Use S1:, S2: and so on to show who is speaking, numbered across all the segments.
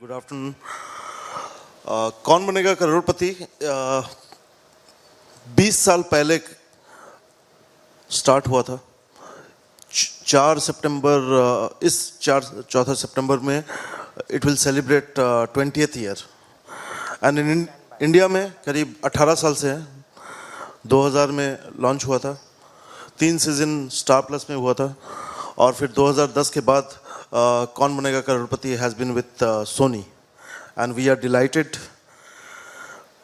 S1: Good afternoon. कौन बनेगा करोड़पति 20 साल पहले स्टार्ट हुआ था। 4 सितंबर इस 4 सितंबर में it will celebrate 20th year and in India में करीब 18 साल से है। 2000 में लॉन्च हुआ था, 3 सीजन स्टार प्लस में हुआ था और फिर 2010 के बाद Kaun Banega Crorepati has been with Sony and we are delighted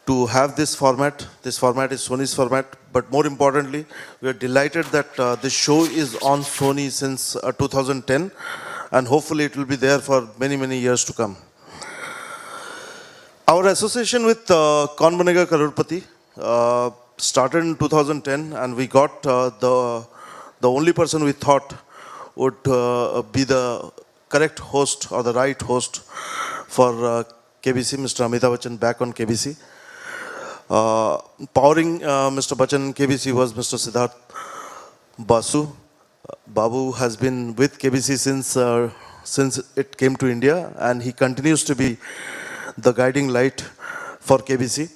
S1: to have this format. This format is Sony's format, but more importantly, we are delighted that this show is on Sony since 2010 and hopefully it will be there for many years to come. Our association with Kaun Banega Crorepati started in 2010 and we got the only person we thought would be the correct host or the right host for KBC, Mr. Amitabh Bachchan, back on KBC. Powering Mr. Bachchan in KBC was Mr. Siddharth Basu. Babu has been with KBC since it came to India and he continues to be the guiding light for KBC.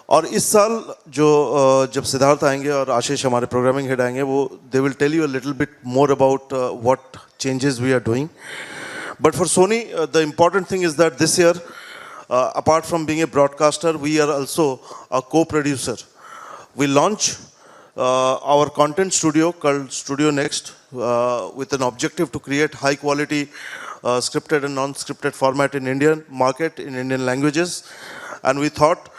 S1: और इस साल जब सिद्धार्थ आएंगे और आशीष हमारे programming head आएंगे वो they will tell you a little bit more about what changes we are doing. But for Sony, the important thing is that this year, apart from being a broadcaster, we are also a co-producer. We launch our content studio called Studio Next with an objective to create high quality scripted and non-scripted format in Indian market, in Indian languages. And we thought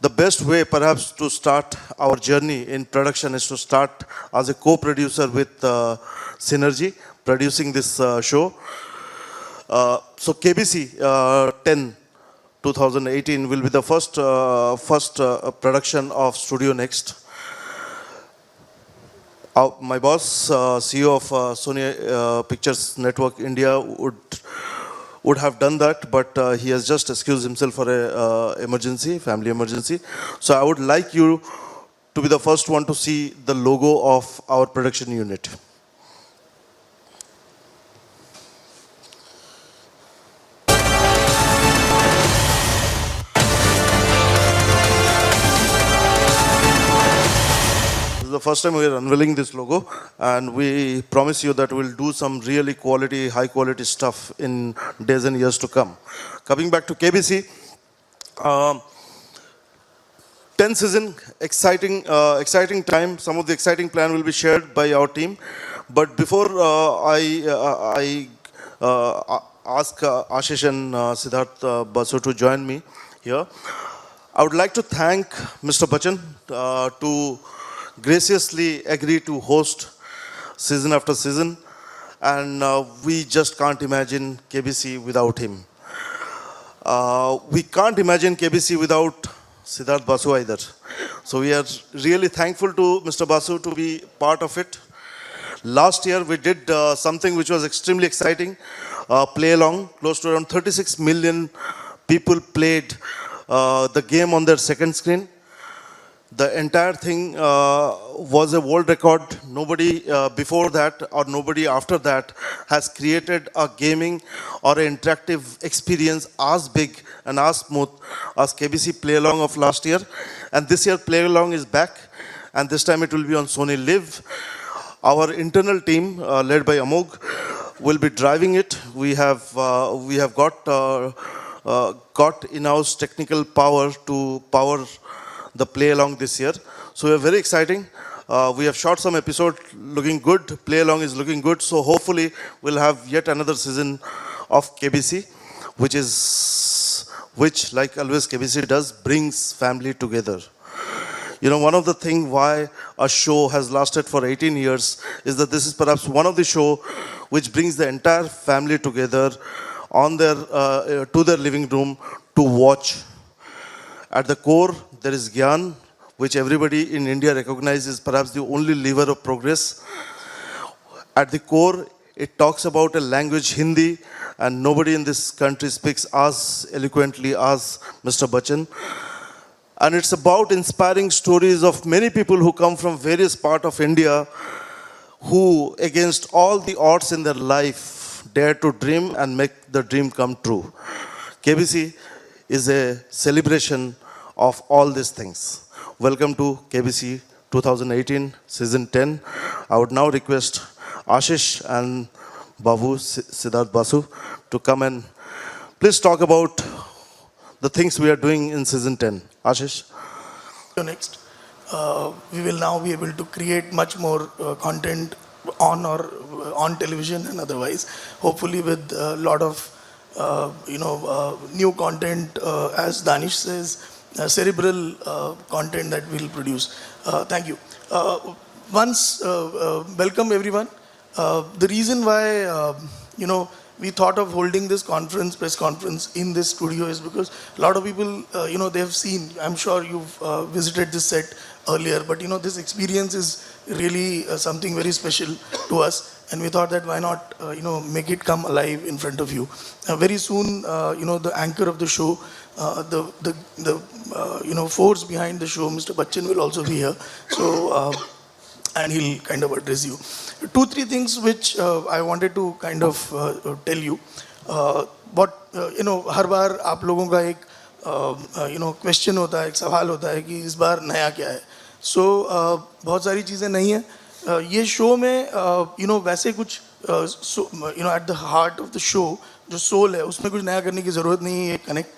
S1: the best way perhaps to start our journey in production is to start as a co-producer with Synergy, producing this show. So KBC 10 2018 will be the first production of Studio Next. My boss, CEO of Sony Pictures Network India would have done that, but he has just excused himself for a family emergency. So I would like you to be the first one to see the logo of our production unit. The first time we are unveiling this logo and we promise you that we'll do some really high quality stuff in days and years to come. Coming back to KBC, 10 season, exciting time. Some of the exciting plan will be shared by our team. But before I ask Ashish and Siddharth Basu to join me here, I would like to thank Mr. Bachchan to graciously agree to host season after season, and we just can't imagine KBC without him. We can't imagine KBC without Siddharth Basu either. So we are really thankful to Mr. Basu to be part of it. Last year we did something which was extremely exciting, play along. Close to around 36 million people played the game on their second screen. The entire thing was a world record. Nobody before that or nobody after that has created a gaming or an interactive experience as big and as smooth as KBC Play Along of last year. And this year Play Along is back and this time it will be on Sony Live. Our internal team led by Amog will be driving it. We have got in-house technical power to power the Play Along this year. So we are very exciting. We have shot some episode looking good. Play Along is looking good. So hopefully we'll have yet another season of KBC, which like always KBC does, brings family together. You know, one of the things why a show has lasted for 18 years is that this is perhaps one of the show which brings the entire family together on their to their living room to watch. At the core, there is Gyan, which everybody in India recognizes perhaps the only lever of progress. At the core, it talks about a language Hindi, and nobody in this country speaks as eloquently as Mr. Bachchan. And it's about inspiring stories of many people who come from various parts of India who, against all the odds in their life, dare to dream and make the dream come true. KBC is a celebration of all these things. Welcome to KBC 2018 Season 10. I would now request Ashish and Babu Siddharth Basu to come and please talk about the things we are doing in Season 10. Ashish.
S2: Next, we will now be able to create much more content on or on television and otherwise, hopefully with a lot of new content, as Danish says, cerebral content that we'll produce. Thank you. Welcome everyone. The reason why we thought of holding this press conference in this studio is because a lot of people, they have seen, I'm sure you've visited this set earlier, but this experience is really something very special to us. And we thought that why not, make it come alive in front of you. Very soon, the anchor of the show, the force behind the show, Mr. Bachchan will also be here. So, and he'll kind of address you. 2-3 things which I wanted to kind of tell you. हर बार आप लोगों का एक question होता है, एक सवाल होता है कि इस बार नया क्या है. So बहुत सारी चीज़ें नहीं हैं. ये शो में वैसे कुछ at the heart of the show जो सोल है उसमें कुछ नया करने की ज़रूरत नहीं है. कनेक्ट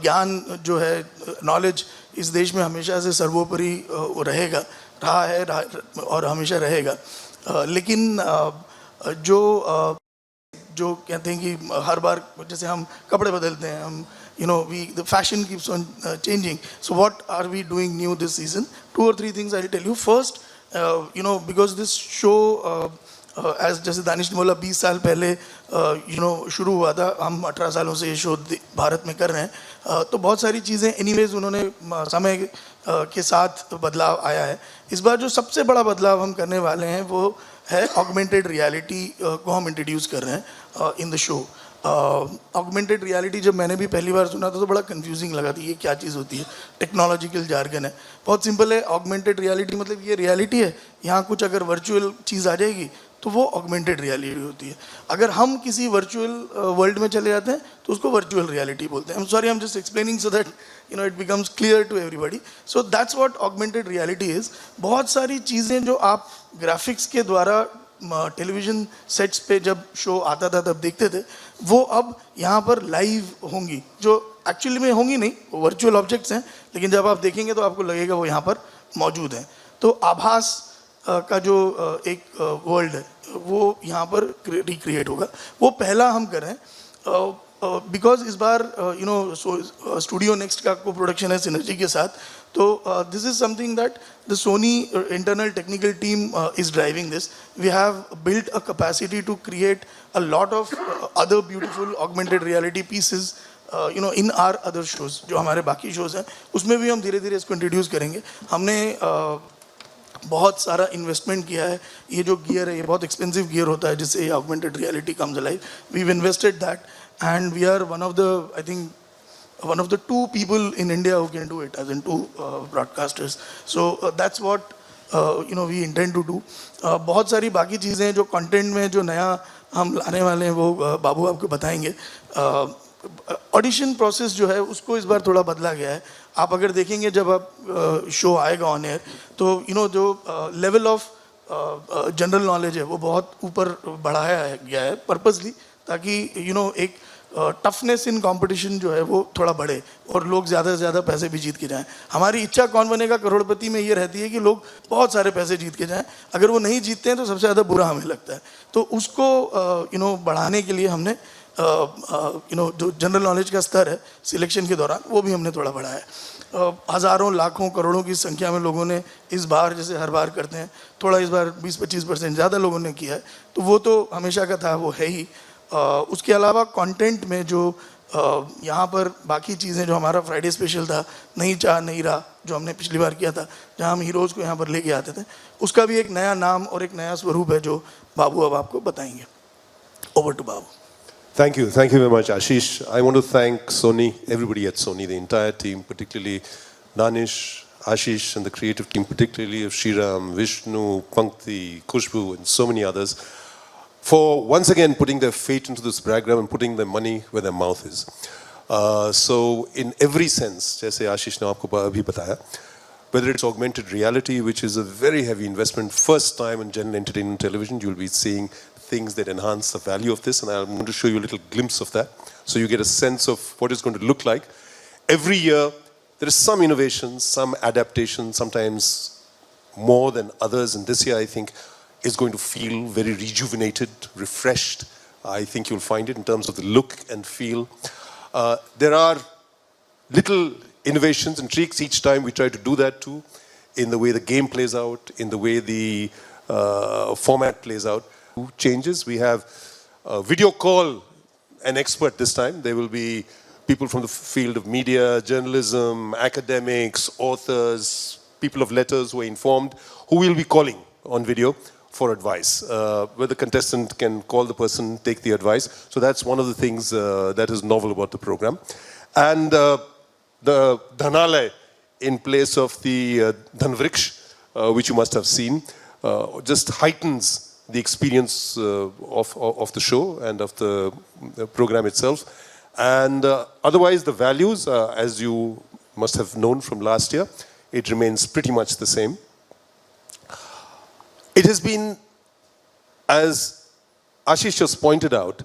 S2: ज्ञान जो है, नॉलेज इस देश में हमेशा से सर्वोपरि रहेगा, रहा है और हमेशा रहेगा. लेकिन जो कहते हैं कि हर बार जैसे हम कपड़े बदलते हैं, हम the fashion keeps on changing. So what are we doing new this season? 2 or 3 things I'll tell you. First, because this show as जैसे दानिश ने बोला 20 साल पहले शुरू हुआ था, हम 18 सालों से ये शो भारत में कर रहे हैं. तो बहुत सारी चीज़ें एनीवेज उन्होंने समय के साथ बदलाव आया है. इस बार जो सबसे बड़ा बदलाव हम करने वाले हैं वो है ऑगमेंटेड रियलिटी को हम इंट्रोड्यूस कर रहे हैं in the show. Augmented reality जब मैंने भी पहली बार सुना था तो बड़ा कंफ्यूजिंग लगा था, ये क्या चीज़ होती है, टेक्नोलॉजिकल जार्गन है. बहुत सिंपल है, ऑगमेंटेड रियलिटी मतलब ये रियलिटी है, यहाँ कुछ अगर वर्चुअल चीज़ आ जाएगी तो वो ऑगमेंटेड रियलिटी होती है. अगर हम किसी वर्चुअल वर्ल्ड में चले जाते हैं तो उसको वर्चुअल रियलिटी बोलते हैं. I am just explaining so that it becomes clear to everybody. So that's what augmented reality is. बहुत सारी चीज़ें जो आप ग्राफिक्स के द्वारा टेलीविज़न सेट्स पे जब शो आता था तब देखते थे, वो अब यहाँ पर लाइव होंगी, जो एक्चुअली में होंगी नहीं, वर्चुअल ऑब्जेक्ट्स हैं, लेकिन जब आप देखेंगे तो आपको लगेगा वो यहाँ पर मौजूद हैं. तो आभास का जो एक वर्ल्ड है वो यहाँ पर रिक्रिएट होगा. वो पहला हम कर रहे हैं बिकॉज इस बार स्टूडियो नेक्स्ट का को प्रोडक्शन है सिनर्जी के साथ. तो this is something that the Sony internal technical team is driving this. We have built a capacity to create a lot of other beautiful augmented reality pieces in our other shows. जो हमारे बाकी shows हैं उसमें भी हम धीरे धीरे इसको इंट्रोड्यूस करेंगे. हमने बहुत सारा इन्वेस्टमेंट किया है. ये जो गियर है ये बहुत एक्सपेंसिव गियर होता है जिससे ये augmented reality comes alive. We've invested that and we are one of the 2 people in India who can do it, as in 2 broadcasters. So that's what we intend to do. बहुत सारी बाकी चीज़ें जो content में जो नया हम लाने वाले हैं वो बाबू आपको बताएंगे. ऑडिशन प्रोसेस जो है उसको इस बार थोड़ा बदला गया है. आप अगर देखेंगे जब आप शो आएगा ऑन एयर तो जो लेवल ऑफ जनरल नॉलेज है वो बहुत ऊपर बढ़ाया गया है पर्पसली, ताकि एक टफनेस इन कंपटीशन जो है वो थोड़ा बढ़े और लोग ज़्यादा से ज़्यादा पैसे भी जीत के जाएं. हमारी इच्छा कौन बनेगा करोड़पति में ये रहती है कि लोग बहुत सारे पैसे जीत के जाएं. अगर वो नहीं जीतते हैं तो सबसे ज़्यादा बुरा हमें लगता है. तो उसको बढ़ाने के लिए हमने जो जनरल नॉलेज का स्तर है सिलेक्शन के दौरान वो भी हमने थोड़ा बढ़ाया है. हज़ारों लाखों करोड़ों की संख्या में लोगों ने इस बार, जैसे हर बार करते हैं, थोड़ा इस बार 20-25% ज़्यादा लोगों ने किया है. तो वो तो हमेशा का था, वो है ही. उसके अलावा कंटेंट में जो यहाँ पर बाकी चीज़ें जो हमारा फ्राइडे स्पेशल था, नहीं चाह नहीं रहा, जो हमने पिछली बार किया था जहाँ हम हीरोज़ को यहाँ पर लेके आते थे, उसका भी एक नया नाम और एक नया स्वरूप है जो बाबू अब आपको बताएंगे. Over to Babu.
S3: Thank you very much, Ashish. I want to thank Sony, everybody at Sony, the entire team, particularly Danish, Ashish, and the creative team, particularly of Shriram, Vishnu, Pankti, Khushbu, and so many others. for once again putting their faith into this program and putting their money where their mouth is. So in every sense, जैसे आशीष ने आपको अभी बताया, whether it's augmented reality, which is a very heavy investment, first time in general entertainment television, you'll be seeing things that enhance the value of this, and I'm going to show you a little glimpse of that, so you get a sense of what it's going to look like. Every year, there is some innovation, some adaptation, sometimes more than others, and this year I think is going to feel very rejuvenated, refreshed. I think you'll find it in terms of the look and feel. There are little innovations and tweaks each time. We try to do that too, in the way the game plays out, in the way the format plays out. Changes. We have a video call an expert this time. There will be people from the field of media, journalism, academics, authors, people of letters who are informed, who will be calling on video for advice, where the contestant can call the person, take the advice. So that's one of the things that is novel about the program. And the Dhanalay in place of the Dhanvriksh, which you must have seen, just heightens the experience of the show and of the program itself. And otherwise, the values, as you must have known from last year, it remains pretty much the same. It has been, as Ashish just pointed out,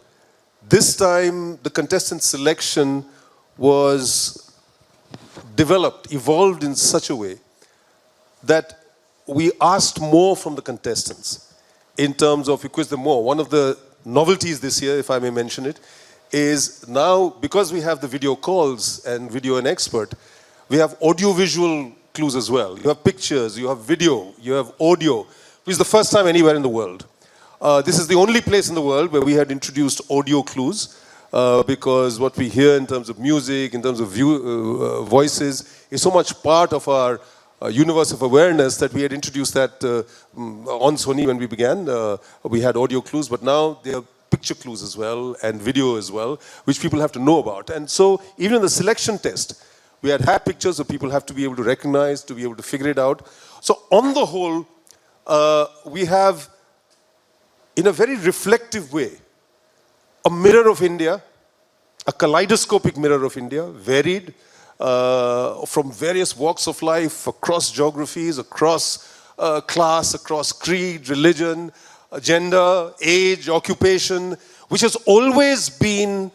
S3: this time the contestant selection was developed, evolved in such a way that we asked more from the contestants in terms of, we quiz them more. One of the novelties this year, if I may mention it, is now, because we have the video calls and video and expert, we have audio-visual clues as well. You have pictures, you have video, you have audio, which is the first time anywhere in the world. This is the only place in the world where we had introduced audio clues, because what we hear in terms of music, in terms of voices, is so much part of our universe of awareness that we had introduced that on Sony when we began. We had audio clues, but now there are picture clues as well and video as well, which people have to know about. And so even in the selection test, we had pictures, so people have to be able to recognize, to be able to figure it out. So on the whole, we have, in a very reflective way, a mirror of India, a kaleidoscopic mirror of India, varied, from various walks of life, across geographies, across class, across creed, religion, gender, age, occupation, which has always been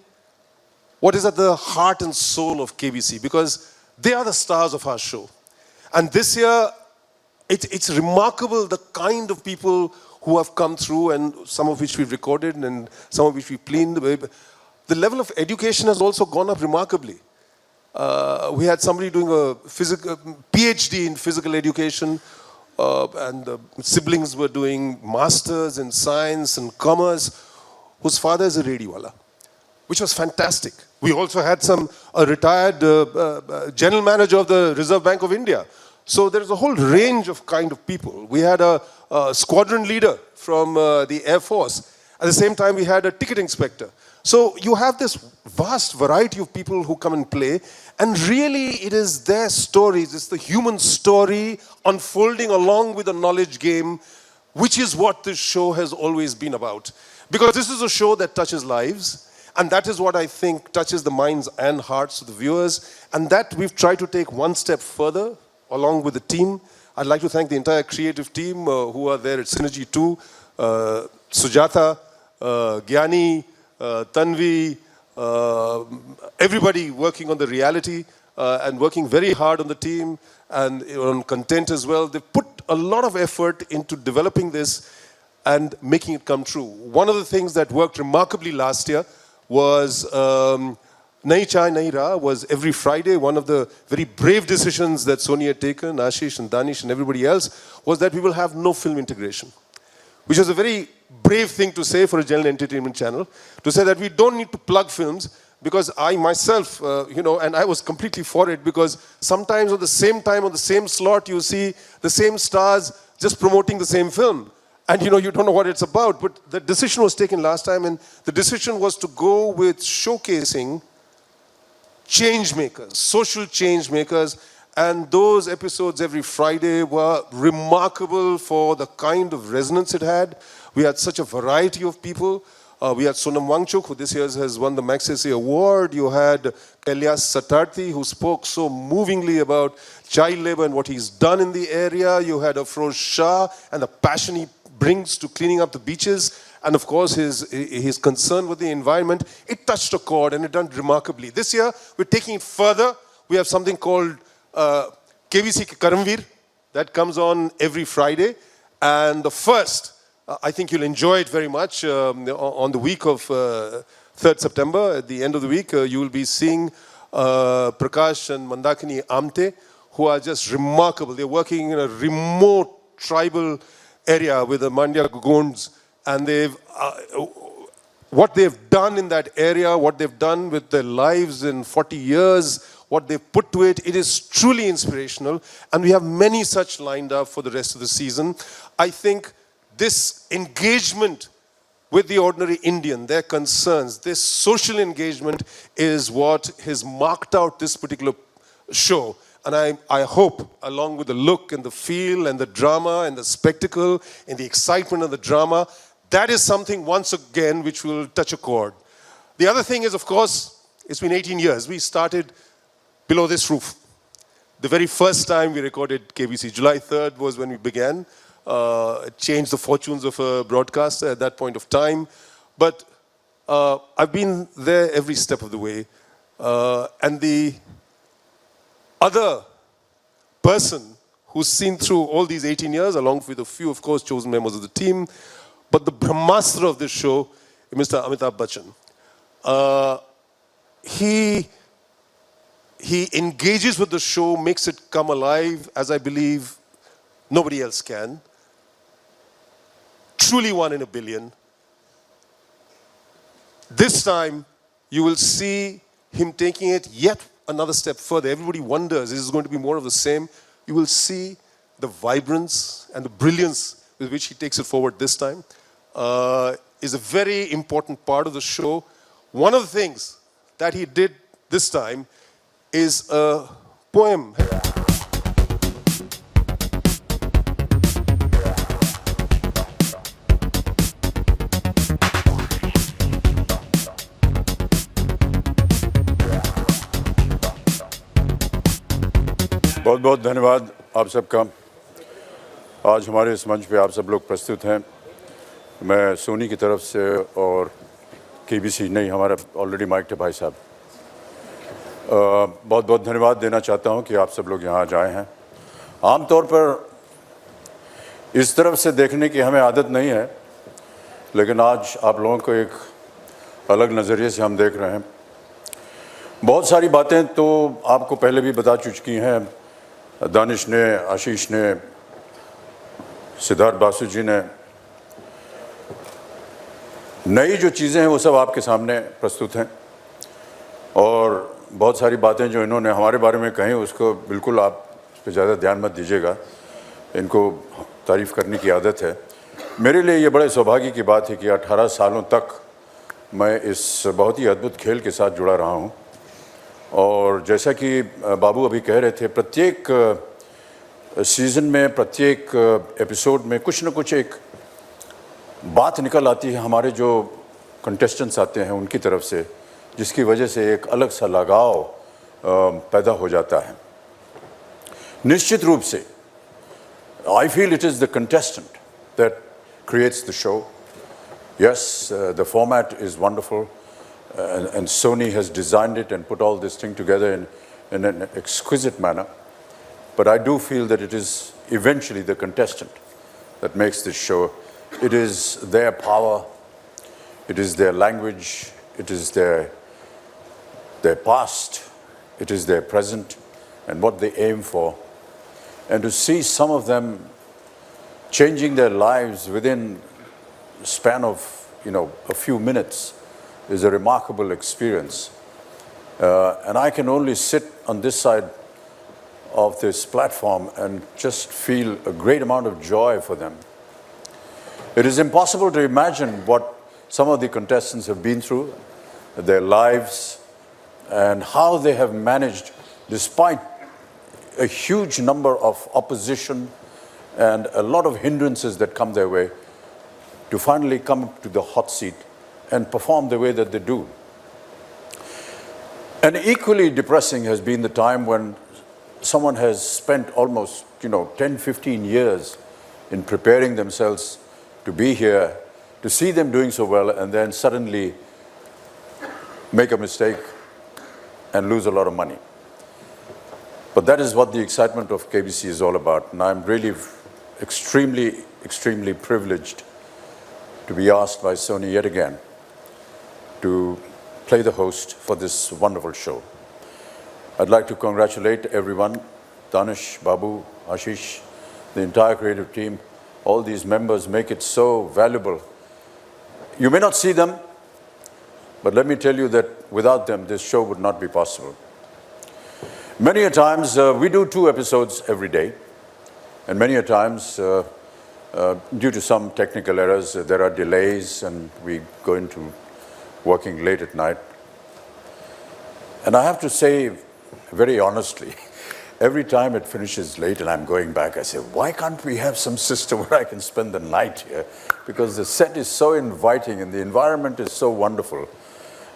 S3: what is at the heart and soul of KBC, because they are the stars of our show. And this year, it's remarkable the kind of people who have come through, and some of which we've recorded and some of which we've cleaned. The level of education has also gone up remarkably. We had somebody doing a PhD in physical education, and the siblings were doing masters in science and commerce, whose father is a rediwala, which was fantastic. We also had a retired general manager of the Reserve Bank of India. So there's a whole range of kind of people. We had a squadron leader from the Air Force. At the same time, we had a ticket inspector. So you have this vast variety of people who come and play, and really it is their stories, it's the human story unfolding along with a knowledge game, which is what this show has always been about. Because this is a show that touches lives, and that is what I think touches the minds and hearts of the viewers, and that we've tried to take one step further along with the team. I'd like to thank the entire creative team who are there at Synergy 2, Sujata, Gyani, Tanvi, everybody working on the reality and working very hard on the team and on content as well. They put a lot of effort into developing this and making it come true. One of the things that worked remarkably last year was Nahi Chai Nahi Ra was every Friday. One of the very brave decisions that Sony had taken, Ashish and Danish and everybody else, was that we will have no film integration, which was a very brave thing to say for a general entertainment channel, to say that we don't need to plug films, because I myself, and I was completely for it, because sometimes at the same time, on the same slot, you see the same stars just promoting the same film. And you don't know what it's about. But the decision was taken last time, and the decision was to go with showcasing change makers, social change makers, And those episodes every Friday were remarkable for the kind of resonance it had. We had such a variety of people. We had Sonam Wangchuk, who this year has won the Magsaysay Award. You had Kailash Satyarthi, who spoke so movingly about child labor and what he's done in the area. You had Afroz Shah and the passion he brings to cleaning up the beaches. And of course, his concern with the environment. It touched a chord and it done remarkably. This year, we're taking it further. We have something called KBC Karamveer that comes on every Friday. And the first, I think you'll enjoy it very much. On the week of 3rd September, at the end of the week, you will be seeing Prakash and Mandakini Amte, who are just remarkable. They're working in a remote tribal area with the Mandya Gonds, and what they've done in that area, what they've done with their lives in 40 years, what they've put to it, it is truly inspirational. And we have many such lined up for the rest of the season. I think this engagement with the ordinary Indian, their concerns, this social engagement is what has marked out this particular show. And I hope, along with the look and the feel and the drama and the spectacle and the excitement of the drama, that is something once again which will touch a chord. The other thing is, of course, it's been 18 years. We started below this roof. The very first time we recorded KBC, July 3rd was when we began. It changed the fortunes of a broadcaster at that point of time. But I've been there every step of the way. And the other person who's seen through all these 18 years, along with a few, of course, chosen members of the team, but the Brahmastra of this show, Mr. Amitabh Bachchan. He engages with the show, makes it come alive, as I believe nobody else can. Truly one in a billion. This time, you will see him taking it yet another step further. Everybody wonders, is this going to be more of the same? You will see the vibrance and the brilliance with which he takes it forward this time. Is a very important part of the show. One of the things that he did this time is a poem.
S4: बहुत बहुत धन्यवाद आप सबका। आज हमारे इस मंच पे आप सब लोग प्रस्तुत हैं। मैं सोनी की तरफ से और केबीसी नहीं, हमारा ऑलरेडी माइक थे भाई साहब, बहुत बहुत धन्यवाद देना चाहता हूं कि आप सब लोग यहाँ आज आए हैं। आमतौर पर इस तरफ से देखने की हमें आदत नहीं है, लेकिन आज आप लोगों को एक अलग नज़रिए से हम देख रहे हैं। बहुत सारी बातें तो आपको पहले भी बता चुकी हैं, दानिश ने, आशीष ने, सिद्धार्थ बासु जी ने। नई जो चीज़ें हैं वो सब आपके सामने प्रस्तुत हैं, और बहुत सारी बातें जो इन्होंने हमारे बारे में कहीं उसको बिल्कुल आप उस पर ज़्यादा ध्यान मत दीजिएगा, इनको तारीफ़ करने की आदत है। मेरे लिए ये बड़े सौभाग्य की बात है कि 18 सालों तक मैं इस बहुत ही अद्भुत खेल के साथ जुड़ा रहा हूँ। और जैसा कि बाबू अभी कह रहे थे, प्रत्येक सीज़न में, प्रत्येक एपिसोड में कुछ न कुछ एक बात निकल आती है हमारे जो कंटेस्टेंट्स आते हैं उनकी तरफ से, जिसकी वजह से एक अलग सा लगाव पैदा हो जाता है। निश्चित रूप से I feel it is the contestant that creates the show. Yes, the format is wonderful, and Sony has designed it and put all this thing together in an exquisite manner. But I do feel that it is eventually the contestant that makes this show. It is their power, it is their language, it is their past, it is their present, and what they aim for. And to see some of them changing their lives within a span of, a few minutes is a remarkable experience. And I can only sit on this side of this platform and just feel a great amount of joy for them. It is impossible to imagine what some of the contestants have been through, their lives, and how they have managed, despite a huge number of opposition and a lot of hindrances that come their way to finally come to the hot seat and perform the way that they do. And equally depressing has been the time when someone has spent almost, 10, 15 years in preparing themselves to be here, to see them doing so well, and then suddenly make a mistake and lose a lot of money. But that is what the excitement of KBC is all about. And I'm really extremely, extremely privileged to be asked by Sony yet again to play the host for this wonderful show. I'd like to congratulate everyone, Danish, Babu, Ashish, the entire creative team. All these members make it so valuable. You may not see them, but let me tell you that without them, this show would not be possible. Many a times, we do 2 episodes every day, and many a times, due to some technical errors, there are delays, and we go into working late at night. And I have to say, very honestly, every time it finishes late and I'm going back, I say, why can't we have some system where I can spend the night here? Because the set is so inviting and the environment is so wonderful.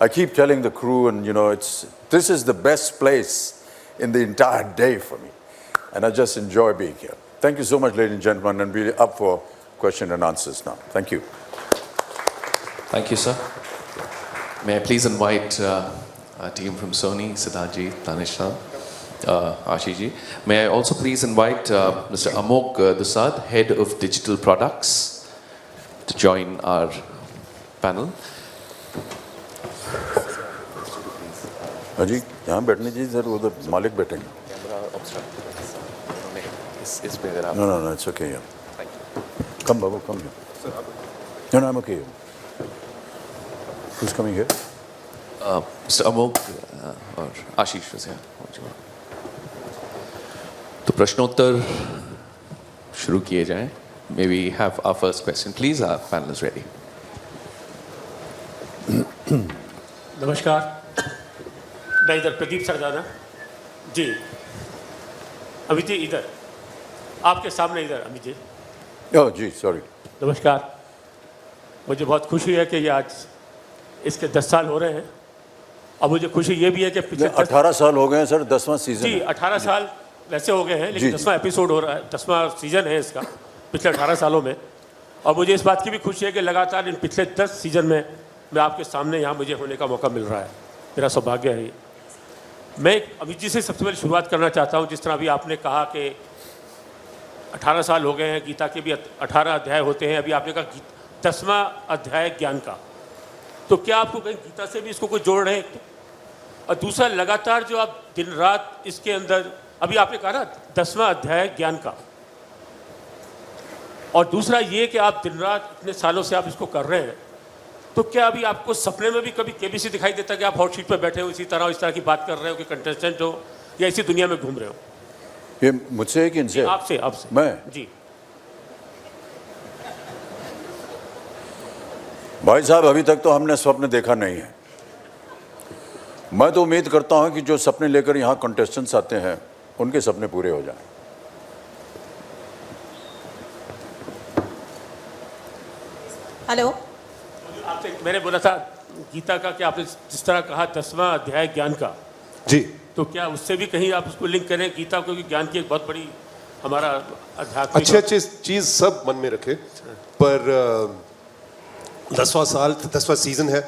S4: I keep telling the crew, and this is the best place in the entire day for me. And I just enjoy being here. Thank you so much, ladies and gentlemen, and we're up for question and answers now. Thank you.
S5: Thank you, sir. May I please invite our team from Sony, Siddharji, Tanisha, Ashish ji. May I also please invite Mr. Amok Dusad, Head of Digital Products, to join our panel.
S4: Haji, यहाँ बैठने जी sir उधर मालिक बैठेंगे. No, it's okay. Yeah.
S5: Thank you.
S4: Come, Babu, come here. No, I'm okay. Who's coming here?
S5: Mr. Amok or Ashish was here. तो प्रश्नोत्तर शुरू किए जाएं. May we have our first question, please? Our panel is ready.
S6: नमस्कार, मैं इधर प्रदीप सरदाना जी. अमित जी इधर, आपके सामने इधर. अमित जी.
S4: Oh, जी, sorry.
S6: नमस्कार. मुझे बहुत खुशी है कि ये आज इसके 10 साल हो रहे हैं. और मुझे खुशी ये भी है कि पिछले
S4: 18 साल हो गए हैं सर, 10वां सीजन.
S6: जी, 18 साल वैसे हो गए हैं, लेकिन 10वां एपिसोड हो रहा है, 10वां सीजन है इसका पिछले 18 सालों में. और मुझे इस बात की भी खुशी है कि लगातार इन पिछले 10 सीजन में मैं आपके सामने यहाँ मुझे होने का मौका मिल रहा है. मेरा सौभाग्य है ये. मैं अमित जी से सबसे पहले शुरुआत करना चाहता हूँ. जिस तरह अभी आपने कहा कि 18 साल हो गए हैं, गीता के भी 18 अध्याय होते हैं. अभी आपने कहा 10वां अध्याय ज्ञान का, तो क्या आपको कहीं गीता से भी इसको कोई जोड़ रहे हैं? और दूसरा, लगातार जो आप दिन रात इसके अंदर, अभी आपने कहा ना 10वां अध्याय ज्ञान का, और दूसरा ये कि आप दिन रात इतने सालों से आप इसको कर रहे हैं, तो क्या अभी आपको सपने में भी कभी केबीसी दिखाई देता कि आप हॉट सीट पर बैठे हो, इसी तरह की बात कर रहे हो कि कंटेस्टेंट हो, या इसी दुनिया में घूम रहे हो?
S4: ये मुझसे है कि इनसे?
S6: आपसे.
S4: मैं
S6: जी.
S4: भाई साहब, अभी तक तो हमने स्वप्न देखा नहीं है. मैं तो उम्मीद करता हूं कि जो सपने लेकर यहाँ कंटेस्टेंट्स आते हैं उनके सपने पूरे हो जाएं.
S7: हेलो.
S6: आपसे मैंने बोला था गीता का कि आपने जिस तरह कहा 10वां अध्याय ज्ञान का,
S3: जी,
S6: तो क्या उससे भी कहीं आप उसको लिंक करें गीता को, क्योंकि ज्ञान की एक बहुत बड़ी हमारा आध्यात्मिक
S3: अच्छे चीज सब मन में रखे, पर 10वां साल, 10वां सीजन है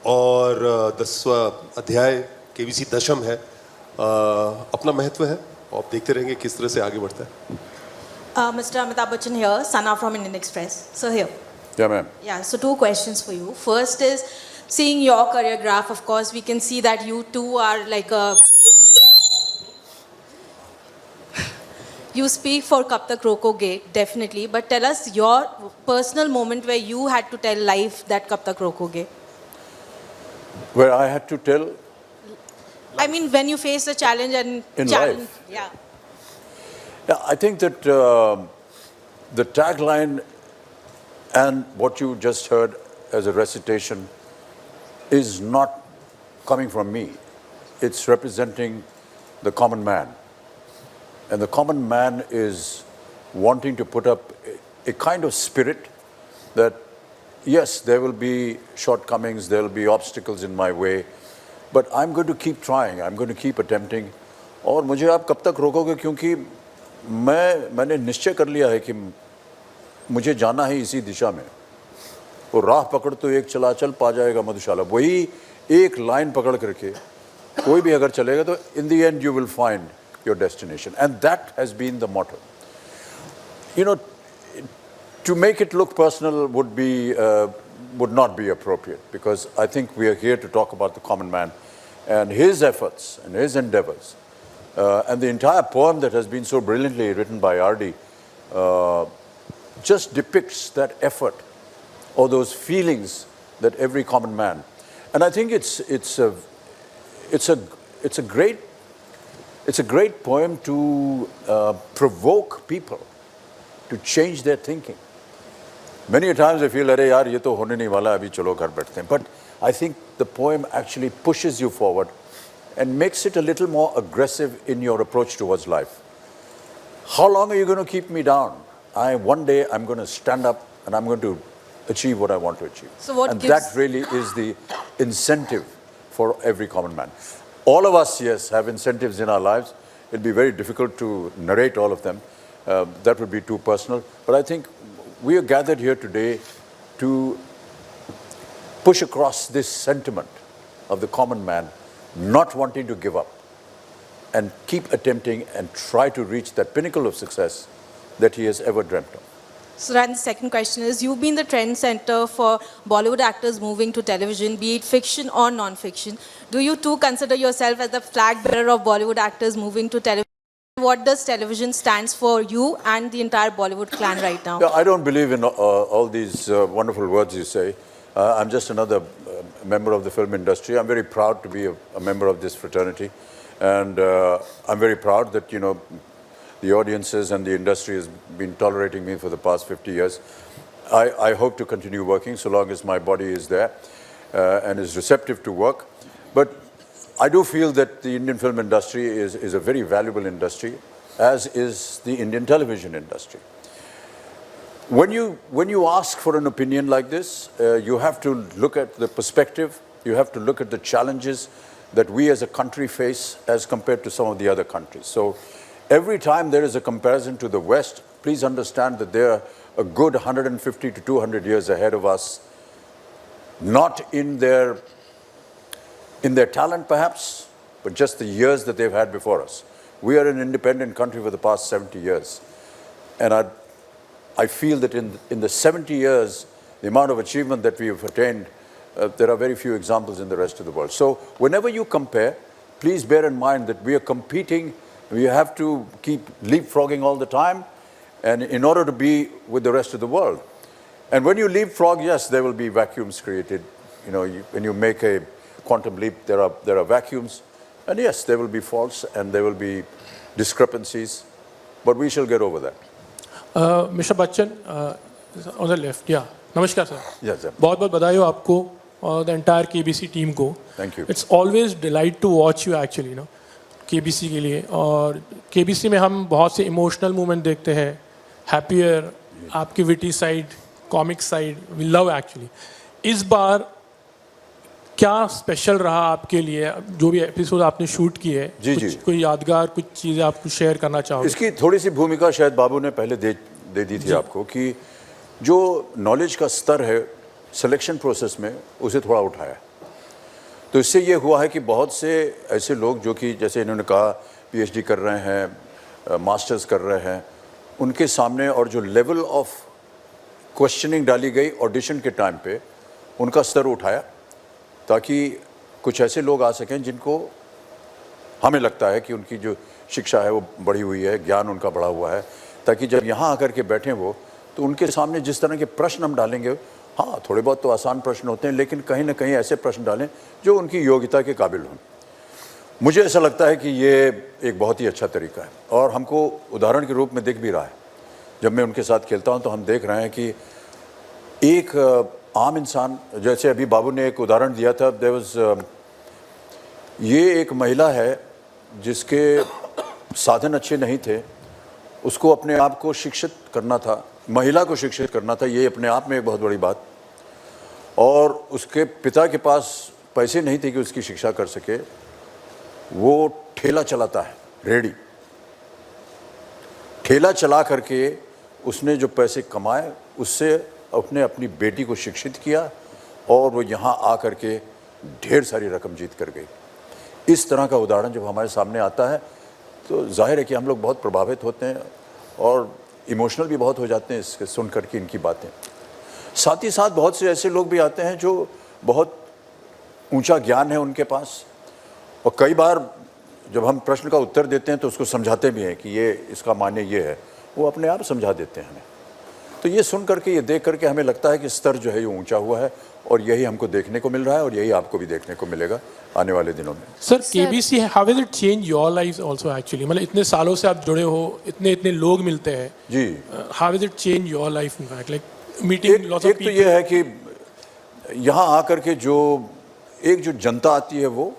S3: और 10वां अध्याय केबीसी दशम है. अपना महत्व है, आप देखते रहेंगे किस तरह से आगे बढ़ता है.
S7: Mr. Amitabh Bachchan here, Sana from Indian Express. So here.
S4: Yeah, ma'am.
S7: Yeah, so 2 questions for you. First is, seeing your career graph, of course, we can see that you too are like a... You speak for Kab Tak Rokoge, definitely, but tell us your personal moment where you had to tell life that Kab Tak Rokoge.
S4: Where I had to tell?
S7: I mean, when you face a challenge and...
S4: In life?
S7: Yeah.
S4: Yeah, I think that the tagline and what you just heard as a recitation is not coming from me. It's representing the common man. And the common man is wanting to put up a kind of spirit that, yes, there will be shortcomings, there will be obstacles in my way, but I'm going to keep trying, I'm going to keep attempting. और मुझे आप कब तक रोकोगे, क्योंकि मैंने निश्चय कर लिया है कि मुझे जाना है इसी दिशा में. वो राह पकड़ तो एक चला चल पा जाएगा मधुशाला, वही एक लाइन पकड़ करके कोई भी अगर चलेगा तो in the end you will find your destination, and that has been the motto. You know, to make it look personal would not be appropriate, because I think we are here to talk about the common man and his efforts and his endeavors. And the entire poem that has been so brilliantly written by R.D. Just depicts that effort or those feelings that every common man. And I think it's a great poem to provoke people to change their thinking. Many a times I feel, "Arey yaar, ye to hone nahi wala, abhi chalo ghar baiठते हैं." But I think the poem actually pushes you forward and makes it a little more aggressive in your approach towards life. How long are you going to keep me down? One day I'm going to stand up and I'm going to achieve what I want to achieve.
S7: So what
S4: and
S7: gives-
S4: that really is the incentive for every common man. All of us, yes, have incentives in our lives. It'll be very difficult to narrate all of them. That would be too personal. But I think we are gathered here today to push across this sentiment of the common man not wanting to give up and keep attempting and try to reach that pinnacle of success that he has ever dreamt of.
S7: So then the second question is, you've been the trend center for Bollywood actors moving to television, be it fiction or non-fiction. Do you too consider yourself as the flag bearer of Bollywood actors moving to television? What does television stands for you and the entire Bollywood clan right now?
S4: Yeah, I don't believe in all these wonderful words you say. I'm just another member of the film industry. I'm very proud to be a member of this fraternity. And I'm very proud that, you know, the audiences and the industry has been tolerating me for the past 50 years. I hope to continue working so long as my body is there and is receptive to work. But I do feel that the Indian film industry is a very valuable industry, as is the Indian television industry. When you ask for an opinion like this, you have to look at the perspective, you have to look at the challenges that we as a country face as compared to some of the other countries. So every time there is a comparison to the West, please understand that they are a good 150 to 200 years ahead of us, not in their talent perhaps, but just the years that they've had before us. We are an independent country for the past 70 years. And I feel that in the 70 years, the amount of achievement that we have attained, there are very few examples in the rest of the world. So whenever you compare, please bear in mind that we are competing. We have to keep leapfrogging all the time, and in order to be with the rest of the world. And when you leapfrog, yes, there will be vacuums created. You know, when you make a quantum leap, there are vacuums. And yes, there will be faults and there will be discrepancies, but we shall get over that.
S8: Mr. Bachchan, on the left, yeah. Namaskar, sir.
S4: Yes, sir.
S8: बहुत बहुत बधाई हो आपको और the entire KBC team को.
S4: Thank you.
S8: It's always delight to watch you actually, you know, KBC के लिए. और KBC में हम बहुत से emotional moment देखते हैं. Happier, आपकी witty side, comic side, we love actually. इस बार क्या स्पेशल रहा आपके लिए, जो भी एपिसोड आपने शूट किए है?
S4: जी,
S8: कुछ
S4: जी।
S8: कोई यादगार कुछ चीज़ें आपको शेयर करना चाहोगे?
S4: इसकी थोड़ी सी भूमिका शायद बाबू ने पहले दे दी थी आपको, कि जो नॉलेज का स्तर है सिलेक्शन प्रोसेस में, उसे थोड़ा उठाया. तो इससे ये हुआ है कि बहुत से ऐसे लोग जो कि जैसे इन्होंने कहा PhD कर रहे हैं, मास्टर्स कर रहे हैं, उनके सामने और जो लेवल ऑफ क्वेश्चनिंग डाली गई ऑडिशन के टाइम पे, उनका स्तर उठाया ताकि कुछ ऐसे लोग आ सकें जिनको हमें लगता है कि उनकी जो शिक्षा है वो बढ़ी हुई है, ज्ञान उनका बढ़ा हुआ है, ताकि जब यहाँ आकर के बैठें वो, तो उनके सामने जिस तरह के प्रश्न हम डालेंगे, हाँ थोड़े बहुत तो आसान प्रश्न होते हैं, लेकिन कहीं ना कहीं ऐसे प्रश्न डालें जो उनकी योग्यता के काबिल हों. मुझे ऐसा लगता है कि ये एक बहुत ही अच्छा तरीका है और हमको उदाहरण के रूप में दिख भी रहा है. जब मैं उनके साथ खेलता हूँ तो हम देख रहे हैं कि एक आम इंसान, जैसे अभी बाबू ने एक उदाहरण दिया था, ये एक महिला है जिसके साधन अच्छे नहीं थे, उसको अपने आप को शिक्षित करना था, महिला को शिक्षित करना था, ये अपने आप में एक बहुत बड़ी बात। और उसके पिता के पास पैसे नहीं थे कि उसकी शिक्षा कर सके। वो ठेला चलाता है, रेडी। ठेला चला करके उसने जो पैसे कमाए उससे उसने अपनी बेटी को शिक्षित किया और वो यहाँ आ करके ढेर सारी रकम जीत कर गई। इस तरह का उदाहरण जब हमारे सामने आता है तो जाहिर है कि हम लोग बहुत प्रभावित होते हैं और इमोशनल भी बहुत हो जाते हैं इसके सुन करके इनकी बातें। साथ ही साथ बहुत से ऐसे लोग भी आते हैं जो बहुत ऊंचा ज्ञान है उनके पास, और कई बार जब हम प्रश्न का उत्तर देते हैं तो उसको समझाते भी हैं कि ये इसका माने ये है, वो अपने आप समझा देते हैं हमें। तो ये सुन करके, ये देख करके हमें लगता है कि स्तर जो है ये ऊंचा हुआ है, और यही हमको देखने को मिल रहा है और यही आपको भी देखने को मिलेगा आने वाले दिनों में।
S8: Sir, KBC, how will it change your life also actually? मतलब इतने सालों से आप जुड़े हो, इतने लोग मिलते हैं
S4: जी,
S8: how will it change your life in fact, like meeting lots of people?
S4: तो ये है कि यहाँ आकर के जो जनता आती है वो,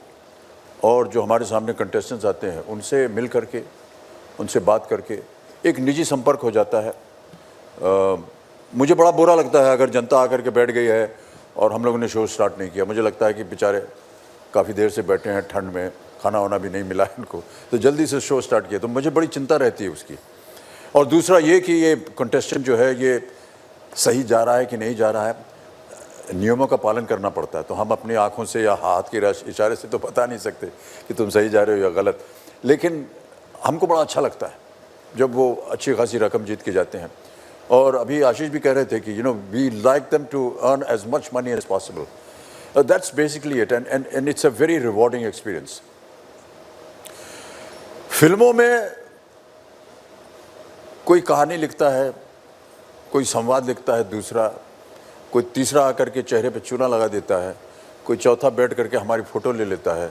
S4: और जो हमारे सामने कंटेस्टेंट्स आते हैं उनसे मिल करके, उनसे बात करके एक निजी संपर्क हो जाता है। मुझे बड़ा बुरा लगता है अगर जनता आकर के बैठ गई है और हम लोगों ने शो स्टार्ट नहीं किया। मुझे लगता है कि बेचारे काफ़ी देर से बैठे हैं, ठंड में, खाना वाना भी नहीं मिला है इनको, तो जल्दी से शो स्टार्ट किया, तो मुझे बड़ी चिंता रहती है उसकी। और दूसरा ये कि ये कंटेस्टेंट जो है ये सही जा रहा है कि नहीं जा रहा है, नियमों का पालन करना पड़ता है। तो हम अपनी आंखों से या हाथ के इशारे से तो बता नहीं सकते कि तुम सही जा रहे हो या गलत, लेकिन हमको बड़ा अच्छा लगता है जब वो अच्छी खासी रकम जीत के जाते हैं। और अभी आशीष भी कह रहे थे कि we like them to earn as much money as possible. That's basically it, and it's a very rewarding experience. फिल्मों में कोई कहानी लिखता है, कोई संवाद लिखता है, दूसरा कोई तीसरा आकर के चेहरे पे चूना लगा देता है, कोई चौथा बैठ करके हमारी फ़ोटो ले लेता है,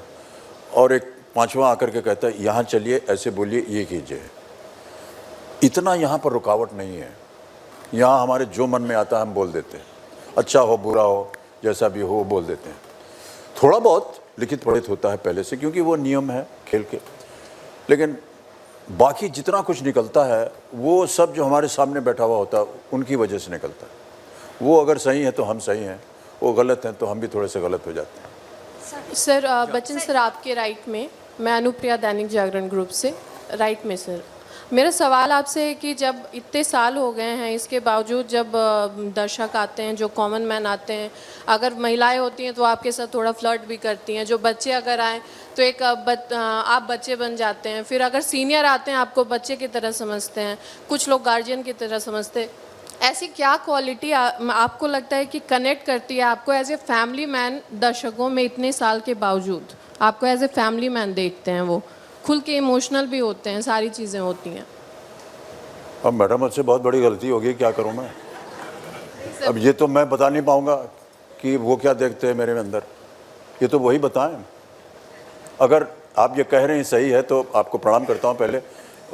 S4: और एक पांचवा आकर के कहता है यहाँ चलिए, ऐसे बोलिए, ये कीजिए। इतना यहाँ पर रुकावट नहीं है। यहाँ हमारे जो मन में आता है हम बोल देते हैं, अच्छा हो बुरा हो जैसा भी हो वो बोल देते हैं। थोड़ा बहुत लिखित पढ़ित होता है पहले से, क्योंकि वो नियम है खेल के, लेकिन बाकी जितना कुछ निकलता है वो सब जो हमारे सामने बैठा हुआ होता है उनकी वजह से निकलता है। वो अगर सही है तो हम सही हैं, वो गलत हैं तो हम भी थोड़े से गलत हो जाते हैं।
S9: सर, बच्चन सर आपके राइट में, मैं अनुप्रिया दैनिक जागरण ग्रुप से, राइट में सर, मेरा सवाल आपसे है कि जब इतने साल हो गए हैं, इसके बावजूद जब दर्शक आते हैं, जो कॉमन मैन आते हैं, अगर महिलाएं होती हैं तो आपके साथ थोड़ा फ्लर्ट भी करती हैं, जो बच्चे अगर आएँ तो एक आप बच्चे बन जाते हैं, फिर अगर सीनियर आते हैं आपको बच्चे की तरह समझते हैं, कुछ लोग गार्जियन की तरह समझते हैं। ऐसी क्या क्वालिटी आपको लगता है कि कनेक्ट करती है आपको एज ए फैमिली मैन दर्शकों में? इतने साल के बावजूद आपको एज ए फैमिली मैन देखते हैं, वो खुल के इमोशनल भी होते हैं, सारी चीज़ें होती हैं।
S4: अब मैडम मुझसे बहुत बड़ी गलती होगी, क्या करूं मैं? अब ये तो मैं बता नहीं पाऊंगा कि वो क्या देखते हैं मेरे अंदर, ये तो वही बताएं। अगर आप ये कह रहे हैं सही है तो आपको प्रणाम करता हूं पहले,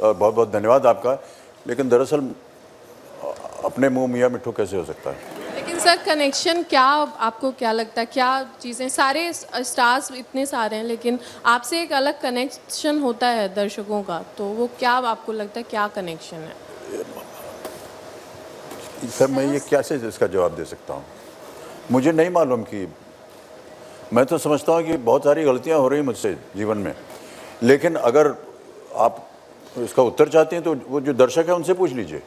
S4: बहुत बहुत धन्यवाद आपका, लेकिन दरअसल अपने मुंह मियाँ मिट्ठू कैसे हो सकता है?
S9: लेकिन सर कनेक्शन क्या, आपको क्या लगता है, क्या चीज़ें, सारे स्टार्स इतने सारे हैं लेकिन आपसे एक अलग कनेक्शन होता है दर्शकों का, तो वो क्या आपको लगता है, क्या कनेक्शन है?
S4: सर मैं ये कैसे इसका जवाब दे सकता हूँ, मुझे नहीं मालूम। कि मैं तो समझता हूँ कि बहुत सारी गलतियाँ हो रही मुझसे जीवन में, लेकिन अगर आप इसका उत्तर चाहते हैं तो वो जो दर्शक है उनसे पूछ लीजिए।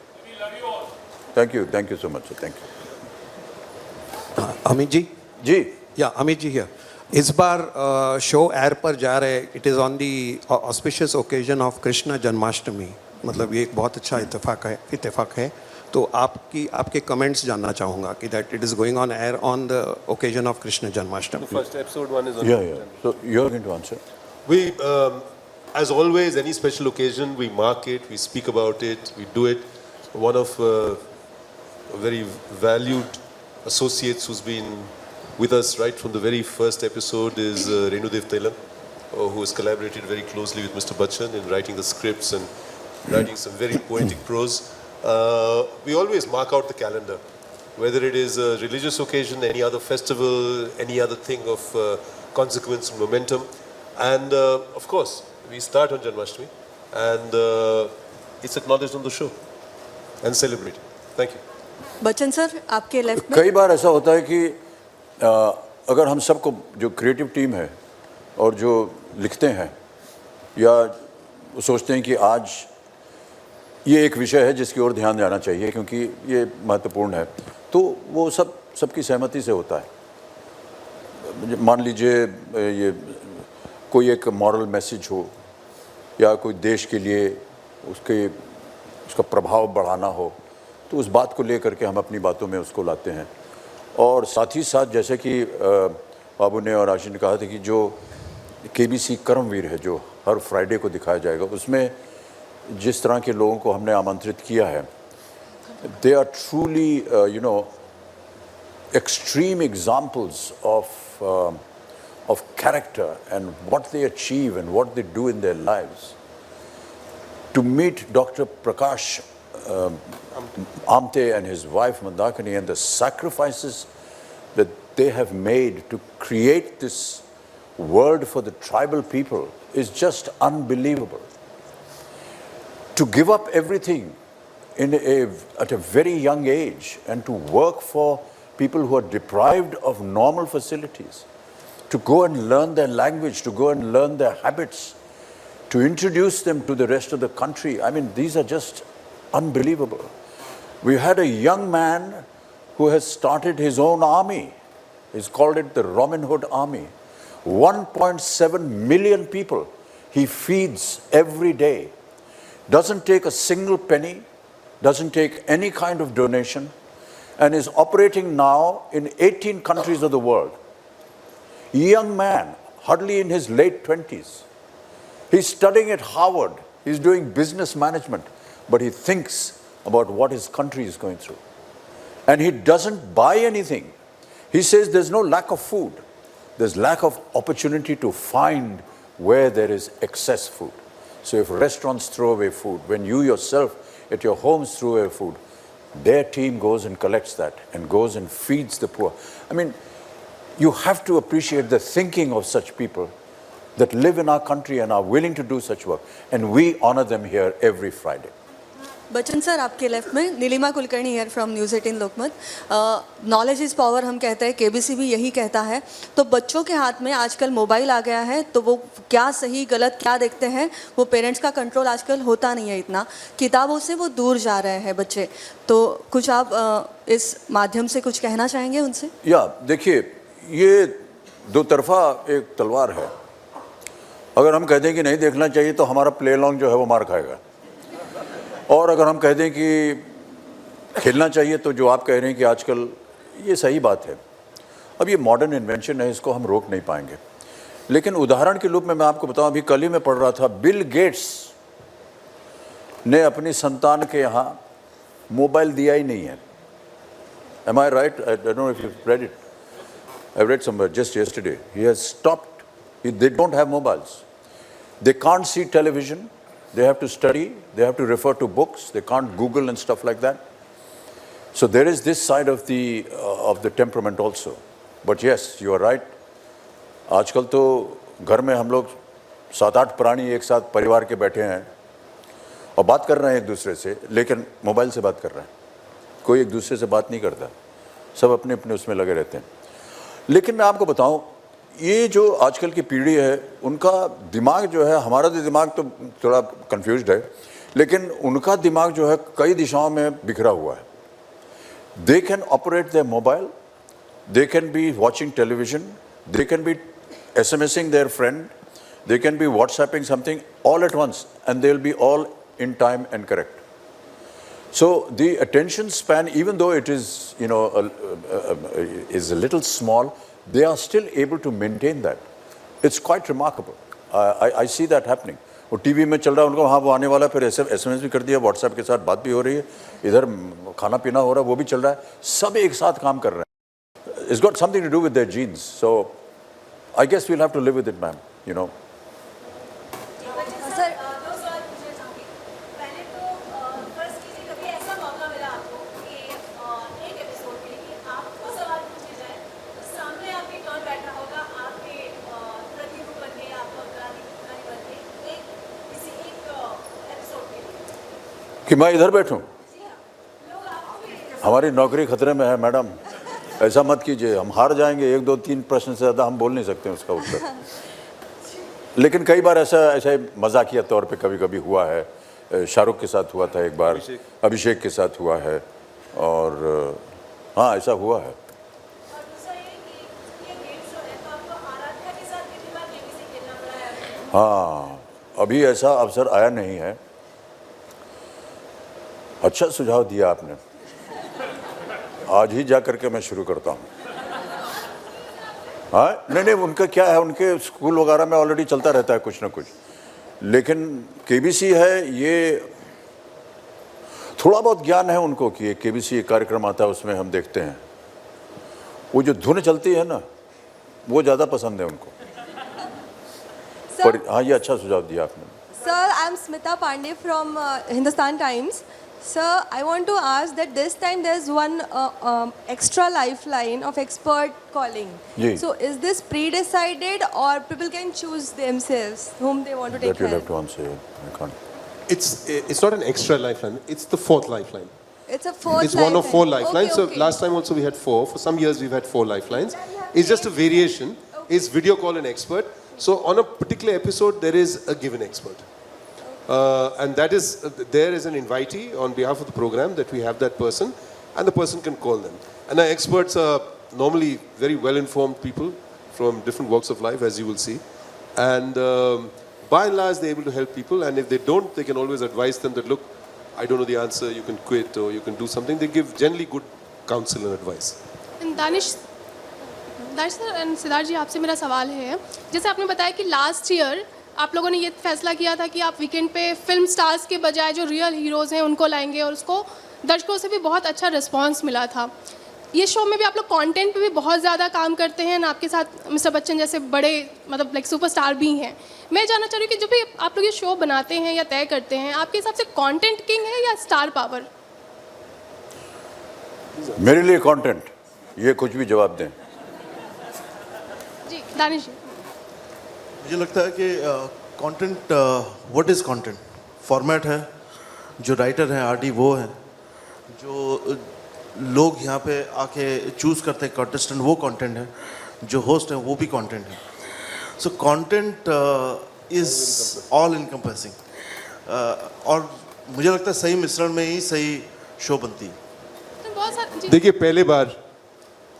S4: Thank you so much sir, thank you.
S10: Amit ji या अमित जी हियर, इस बार शो एयर पर जा रहे, it is on the auspicious occasion of Krishna Janmashtami, मतलब ये एक बहुत अच्छा इत्तेफाक है। तो आपके कमेंट्स जानना चाहूँगा कि that it is going on air on the occasion of Krishna Janmashtami.
S3: First episode 1 is on.
S4: Yeah. So you're going to answer.
S3: We, as always, any special occasion, we mark it, we speak about it, we do it. One of a very valued associates who's been with us right from the very first episode is Renudev Tailam, who has collaborated very closely with Mr. Bachchan in writing the scripts and writing some very poetic prose. We always mark out the calendar, whether it is a religious occasion, any other festival, any other thing of consequence and momentum. And of course, we start on Janmashtami. and it's acknowledged on the show and celebrated. Thank you.
S11: Bachchan sir आपके left में
S4: कई बार ऐसा होता है कि अगर हम सबको जो क्रिएटिव टीम है और जो लिखते हैं या सोचते हैं कि आज ये एक विषय है जिसकी ओर ध्यान जाना चाहिए क्योंकि ये महत्वपूर्ण है, तो वो सबकी सहमति से होता है। मान लीजिए ये कोई एक मॉरल मैसेज हो या कोई देश के लिए उसका प्रभाव बढ़ाना हो, तो उस बात को लेकर के हम अपनी बातों में उसको लाते हैं। और साथ ही साथ जैसे कि बाबू ने और आशीष ने कहा था कि जो केबीसी कर्मवीर है जो हर फ्राइडे को दिखाया जाएगा, उसमें जिस तरह के लोगों को हमने आमंत्रित किया है, they are truly you know extreme examples of character and what they achieve and what they do in their lives. To meet Dr. Prakash Amte and his wife Mandakini and the sacrifices that they have made to create this world for the tribal people is just unbelievable. To give up everything at a very young age and to work for people who are deprived of normal facilities, to go and learn their language, to go and learn their habits, to introduce them to the rest of the country. I mean, these are just unbelievable. We had a young man who has started his own army. He's called it the Robin Hood Army. 1.7 million people he feeds every day. Doesn't take a single penny, doesn't take any kind of donation, and is operating now in 18 countries of the world. Young man, hardly in his late 20s. He's studying at Harvard. He's doing business management, but he thinks about what his country is going through. And he doesn't buy anything. He says there's no lack of food. There's lack of opportunity to find where there is excess food. So if restaurants throw away food, when you yourself at your homes throw away food, their team goes and collects that and goes and feeds the poor. I mean, you have to appreciate the thinking of such people that live in our country and are willing to do such work. And we honor them here every Friday.
S11: Bachchan sir आपके left में Neelima Kulkarni here from news 18 Lokmat. Knowledge is power हम कहते हैं, KBC भी यही कहता है। तो बच्चों के हाथ में आजकल मोबाइल आ गया है, तो वो क्या सही गलत क्या देखते हैं, वो पेरेंट्स का कंट्रोल आजकल होता नहीं है इतना, किताबों से वो दूर जा रहे हैं बच्चे। तो कुछ आप इस माध्यम से कुछ कहना चाहेंगे उनसे?
S4: या देखिए, ये दो तरफा एक तलवार है। अगर हम कह दें कि नहीं देखना चाहिए तो हमारा प्ले अलॉन्ग जो है वो मार खाएगा, और अगर हम कह दें कि खेलना चाहिए तो जो आप कह रहे हैं कि आजकल ये सही बात है। अब ये मॉडर्न इन्वेंशन है, इसको हम रोक नहीं पाएंगे। लेकिन उदाहरण के रूप में मैं आपको बताऊं, अभी कल ही मैं पढ़ रहा था, बिल गेट्स ने अपनी संतान के यहाँ मोबाइल दिया ही नहीं है। Am I right? I don't know if you've read it. I read somewhere just yesterday. He has stopped. They don't have mobiles. They can't see television. They have to study, they have to refer to books, they can't Google and stuff like that. So there is this side of the temperament also. But yes, you are right. आजकल तो घर में हम लोग 7-8 प्राणी एक साथ परिवार के बैठे हैं और बात कर रहे हैं एक दूसरे से, लेकिन मोबाइल से बात कर रहे हैं। कोई एक दूसरे से बात नहीं करता, सब अपने अपने उसमें लगे रहते हैं। लेकिन मैं आपको बताऊं, ये जो आजकल की पीढ़ी है, उनका दिमाग जो है, हमारा तो दिमाग तो थोड़ा कंफ्यूज्ड है, लेकिन उनका दिमाग जो है कई दिशाओं में बिखरा हुआ है। They can operate their mobile, they can be watching television, they can be SMSing their friend, they can be WhatsApping something all at once, and they will be all in time and correct. So the attention span, even though it is, is a little small, they are still able to maintain that. It's quite remarkable. I see that happening. वो TV में चल रहा है, उनको हाँ वो आने वाला, फिर एसएमएस भी कर दिया, व्हाट्सएप के साथ बात भी हो रही है, इधर खाना पीना हो रहा है, वो भी चल रहा है, सब एक साथ काम कर रहे हैं. It's got something to do with their genes. So I guess we'll have to live with it, ma'am. कि मैं इधर बैठूं? हमारी नौकरी खतरे में है मैडम, ऐसा मत कीजिए, हम हार जाएंगे। 1 2 3 प्रश्न से ज़्यादा हम बोल नहीं सकते उसका उत्तर। लेकिन कई बार ऐसा मजाकिया तौर पे कभी कभी हुआ है। शाहरुख के साथ हुआ था एक बार, अभिषेक के साथ हुआ है, और हाँ ऐसा हुआ है। हाँ, अभी ऐसा अवसर आया नहीं है। अच्छा सुझाव दिया आपने, आज ही जा करके मैं शुरू करता हूँ। हाँ नहीं, उनका क्या है, उनके स्कूल वगैरह में ऑलरेडी चलता रहता है कुछ ना कुछ, लेकिन केबीसी है, ये थोड़ा बहुत ज्ञान है उनको कि केबीसी एक कार्यक्रम आता है उसमें हम देखते हैं, वो जो धुन चलती है ना वो ज़्यादा पसंद है उनको। पर हाँ, ये अच्छा सुझाव दिया आपने।
S12: Sir, I'm Smita Pandey from Hindustan Times. Sir, I want to ask that this time there's one extra lifeline of expert calling.
S4: जी.
S12: So is this pre-decided or people can choose themselves whom they want to take
S4: That you'll
S12: help?
S4: have to answer. I can't.
S3: It's not an extra lifeline. It's the 4th lifeline.
S12: It's a fourth
S3: It's one of 4 lifelines.
S12: Okay,
S3: So last time also we had 4. For some years we've had 4 lifelines. It's just a variation. It's video call an expert. So on a particular episode there is a given expert. And that is, there is an invitee on behalf of the program that we have that person, and the person can call them. And our experts are normally very well-informed people from different walks of life, as you will see. And by and large, they're able to help people. And if they don't, they can always advise them that, look, I don't know the answer, you can quit or you can do something. They give generally good counsel and advice.
S13: Danish sir and Siddharth ji, आपसे मेरा सवाल है, जैसे आपने बताया कि last year आप लोगों ने ये फैसला किया था कि आप वीकेंड पे फिल्म स्टार्स के बजाय जो रियल हीरोज़ हैं उनको लाएंगे, और उसको दर्शकों से भी बहुत अच्छा रिस्पांस मिला था। ये शो में भी आप लोग कंटेंट पे भी बहुत ज़्यादा काम करते हैं, आपके साथ मिस्टर बच्चन जैसे बड़े मतलब लाइक सुपरस्टार भी हैं। मैं जानना चाह रही हूँ कि जब भी आप लोग ये शो बनाते हैं या तय करते हैं, आपके हिसाब से कंटेंट किंग है या स्टार पावर?
S4: मेरे लिए कंटेंट, ये कुछ भी जवाब दें।
S13: जी दानिश जी।
S1: मुझे लगता है कि content, what is content? Format है, जो राइटर हैं आरडी वो हैं, जो लोग यहाँ पे आके चूज़ करते हैं कंटेस्टेंट वो कंटेंट है, जो होस्ट हैं वो भी कंटेंट है। सो कंटेंट इज़ ऑल इनकम्प्रेसिंग, और मुझे लगता है सही मिश्रण में ही सही शो बनती है।
S13: तो बहुत सारे
S3: देखिए, पहले बार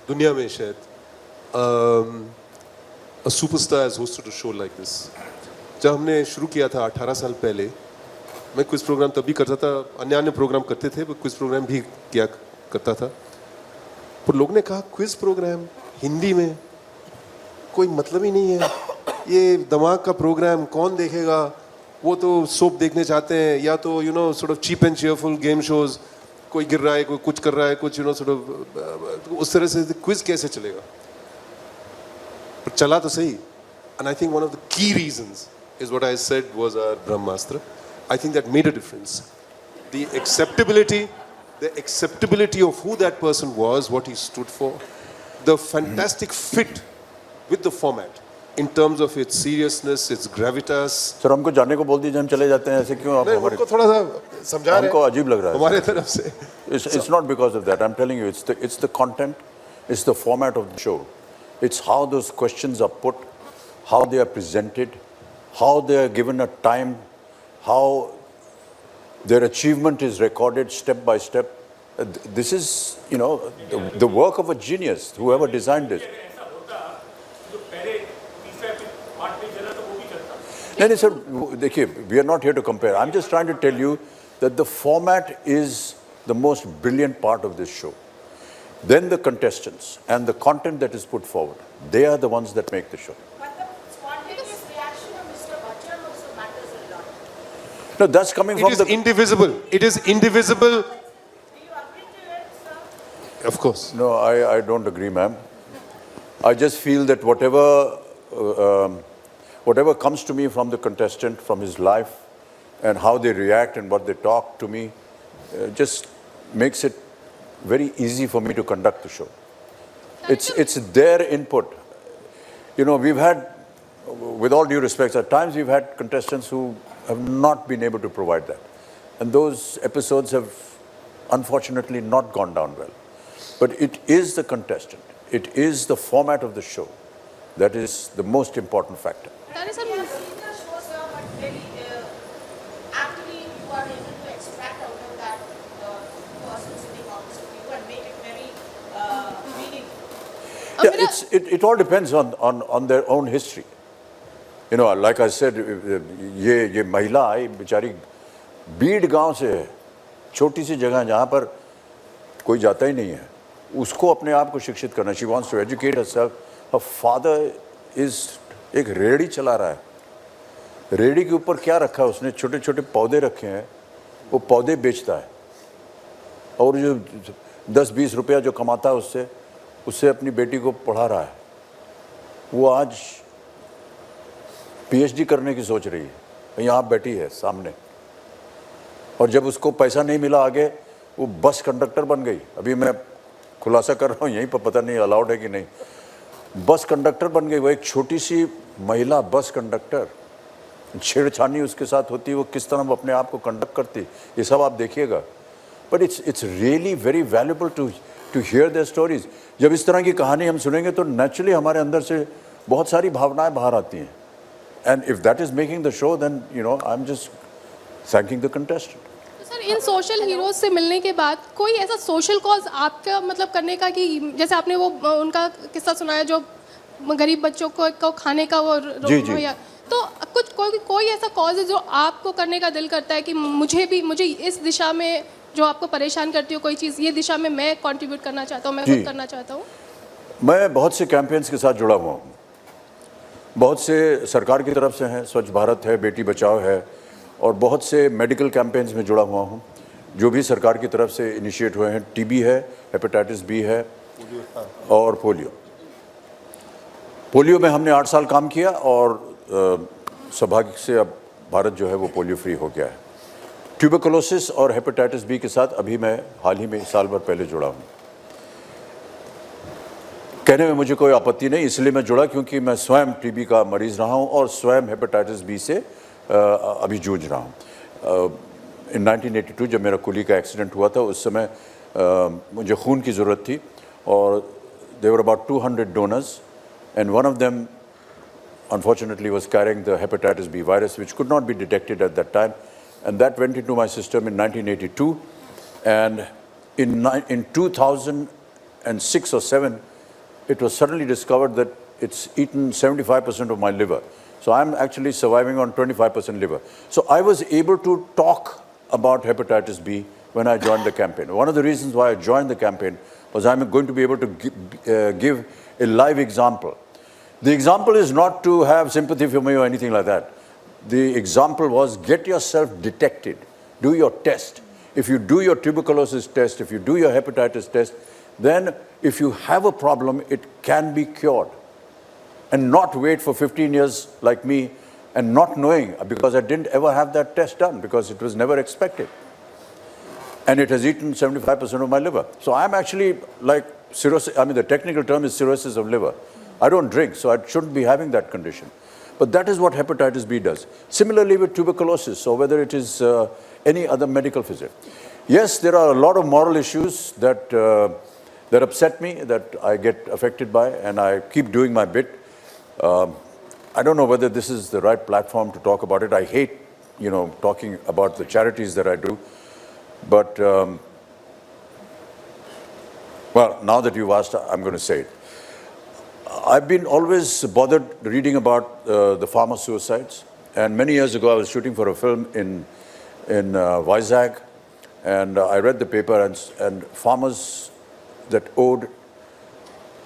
S3: दुनिया में शायद a superstar has hosted a show like this. जब हमने शुरू किया था 18 साल पहले, मैं क्विज प्रोग्राम तब भी करता था, अन्य प्रोग्राम करते थे, क्विज प्रोग्राम भी किया करता था। पर लोग ने कहा क्विज प्रोग्राम हिंदी में कोई मतलब ही नहीं है, ये दिमाग का प्रोग्राम कौन देखेगा, वो तो सोप देखने चाहते हैं, या तो sort of cheap and cheerful game shows, कोई गिर रहा है, कोई कुछ कर रहा है, कुछ sort of उस तरह से क्विज कैसे चलेगा? पर चला तो सही। And I think one of the key reasons is what I said was our Brahmastra. I think that made a difference. The acceptability of who that person was, what he stood for, the fantastic fit with the format in terms of its seriousness, its gravitas.
S4: Sir हमको जाने को बोल दीजिए, हम चले जाते हैं, ऐसे क्यों आप
S3: उनको थोड़ा सा समझा रहे हैं,
S4: हमको अजीब लग रहा है
S3: हमारे तरफ से।
S4: It's not because of that. I'm telling you, it's the content, it's the format of the show. It's how those questions are put, how they are presented, how they are given a time, how their achievement is recorded step by step. This is, the work of a genius, whoever designed it. No, sir, we are not here to compare. I'm just trying to tell you that the format is the most brilliant part of this show. Then the contestants and the content that is put forward, they are the ones that make the show.
S14: But the spontaneous reaction of Mr. Bachchan also matters a lot.
S4: No, that's coming from the...
S3: It is indivisible. It is indivisible.
S14: Do you agree to it, sir?
S3: Of course.
S4: No, I don't agree, ma'am. I just feel that whatever comes to me from the contestant, from his life, and how they react and what they talk to me, just makes it very easy for me to conduct the show. It's their input. We've had, with all due respect, at times we've had contestants who have not been able to provide that. and those episodes have unfortunately not gone down well. But it is the contestant, it is the format of the show that is the most important factor.
S13: तारे sir
S14: Yes, in the shows were but very actually you are able to extract out of that person sitting opposite you and make it very meaningful.
S4: Yeah, it all depends on their own history. You know, like I said, ये महिला आई बेचारी बीड गांव से है, छोटी सी जगह जहाँ पर कोई जाता ही नहीं है, उसको अपने आप को शिक्षित करना. She wants to educate herself. Her father is एक रेड़ी चला रहा है. रेड़ी के ऊपर क्या रखा है उसने? छोटे छोटे पौधे रखे हैं, वो पौधे बेचता है और जो 10-20 रुपया जो कमाता है उससे अपनी बेटी को पढ़ा रहा है. वो आज PhD करने की सोच रही है, यहाँ बैठी है सामने. और जब उसको पैसा नहीं मिला आगे, वो बस कंडक्टर बन गई. अभी मैं खुलासा कर रहा हूँ यहीं पर, पता नहीं अलाउड है कि नहीं. बस कंडक्टर बन गई. वो एक छोटी सी महिला बस कंडक्टर, छेड़छानी उसके साथ होती, वो किस तरह अपने आप को कंडक्ट करती, ये सब आप देखिएगा. But it's really very valuable to hear their stories. जब इस तरह की कहानी हम सुनेंगे तो नेचुरली हमारे अंदर से बहुत सारी भावनाएं बाहर आती हैं. And if that is making the show, then you know I am just thanking the contestant.
S13: Sir इन सोशल हीरोज से मिलने के बाद कोई ऐसा सोशल कॉज आपका मतलब करने का कि जैसे आपने वो उनका किस्सा सुनाया जो गरीब बच्चों को खाने का वो
S4: जी.
S13: तो कुछ कोई ऐसा कॉज है जो आपको करने का दिल करता है कि मुझे इस दिशा में जो आपको परेशान करती हो कोई चीज़, ये दिशा में मैं कंट्रीब्यूट करना चाहता हूँ, मैं खुद करना चाहता हूँ?
S4: मैं बहुत से कैंपेन्स के साथ जुड़ा हुआ हूँ. बहुत से सरकार की तरफ से हैं, स्वच्छ भारत है, बेटी बचाओ है, और बहुत से मेडिकल कैंपेन्स में जुड़ा हुआ हूँ जो भी सरकार की तरफ से इनिशिएट हुए हैं. टीबी है, हेपेटाइटिस बी है और पोलियो में हमने 8 साल काम किया और सौभाग्य से अब भारत जो है वो पोलियो फ्री हो गया है. ट्यूबरकुलोसिस और हेपेटाइटिस बी के साथ अभी मैं हाल ही में साल भर पहले जुड़ा हूँ. कहने में मुझे कोई आपत्ति नहीं, इसलिए मैं जुड़ा क्योंकि मैं स्वयं टीबी का मरीज़ रहा हूँ और स्वयं हेपेटाइटिस बी से अभी जूझ रहा हूँ. इन 1982 जब मेरा कुली का एक्सीडेंट हुआ था, उस समय मुझे खून की ज़रूरत थी और there were about 200 donors and one of them unfortunately was carrying the hepatitis B virus, which could not be detected at that time, and that went into my system in 1982, and in 2006 or 7 it was suddenly discovered that it's eaten 75% of my liver. So I'm actually surviving on 25% liver. So I was able to talk about hepatitis B when I joined the campaign. One of the reasons why I joined the campaign was I'm going to be able to give a live example. The example is not to have sympathy for me or anything like that. The example was get yourself detected, do your test. If you do your tuberculosis test, if you do your hepatitis test, then if you have a problem, it can be cured. And not wait for 15 years like me and not knowing, because I didn't ever have that test done because it was never expected. And it has eaten 75% of my liver. So I'm actually like cirrhosis, I mean the technical term is cirrhosis of liver. I don't drink, so I shouldn't be having that condition. But that is what hepatitis B does. Similarly with tuberculosis, or whether it is any other medical physic. Yes, there are a lot of moral issues that, that upset me, that I get affected by, and I keep doing my bit. I don't know whether this is the right platform to talk about it. I hate, you know, talking about the charities that I do. But, well, now that you've asked, I'm going to say it. I've been always bothered reading about the farmer suicides. And many years ago, I was shooting for a film in Vizag. And I read the paper, and farmers that owed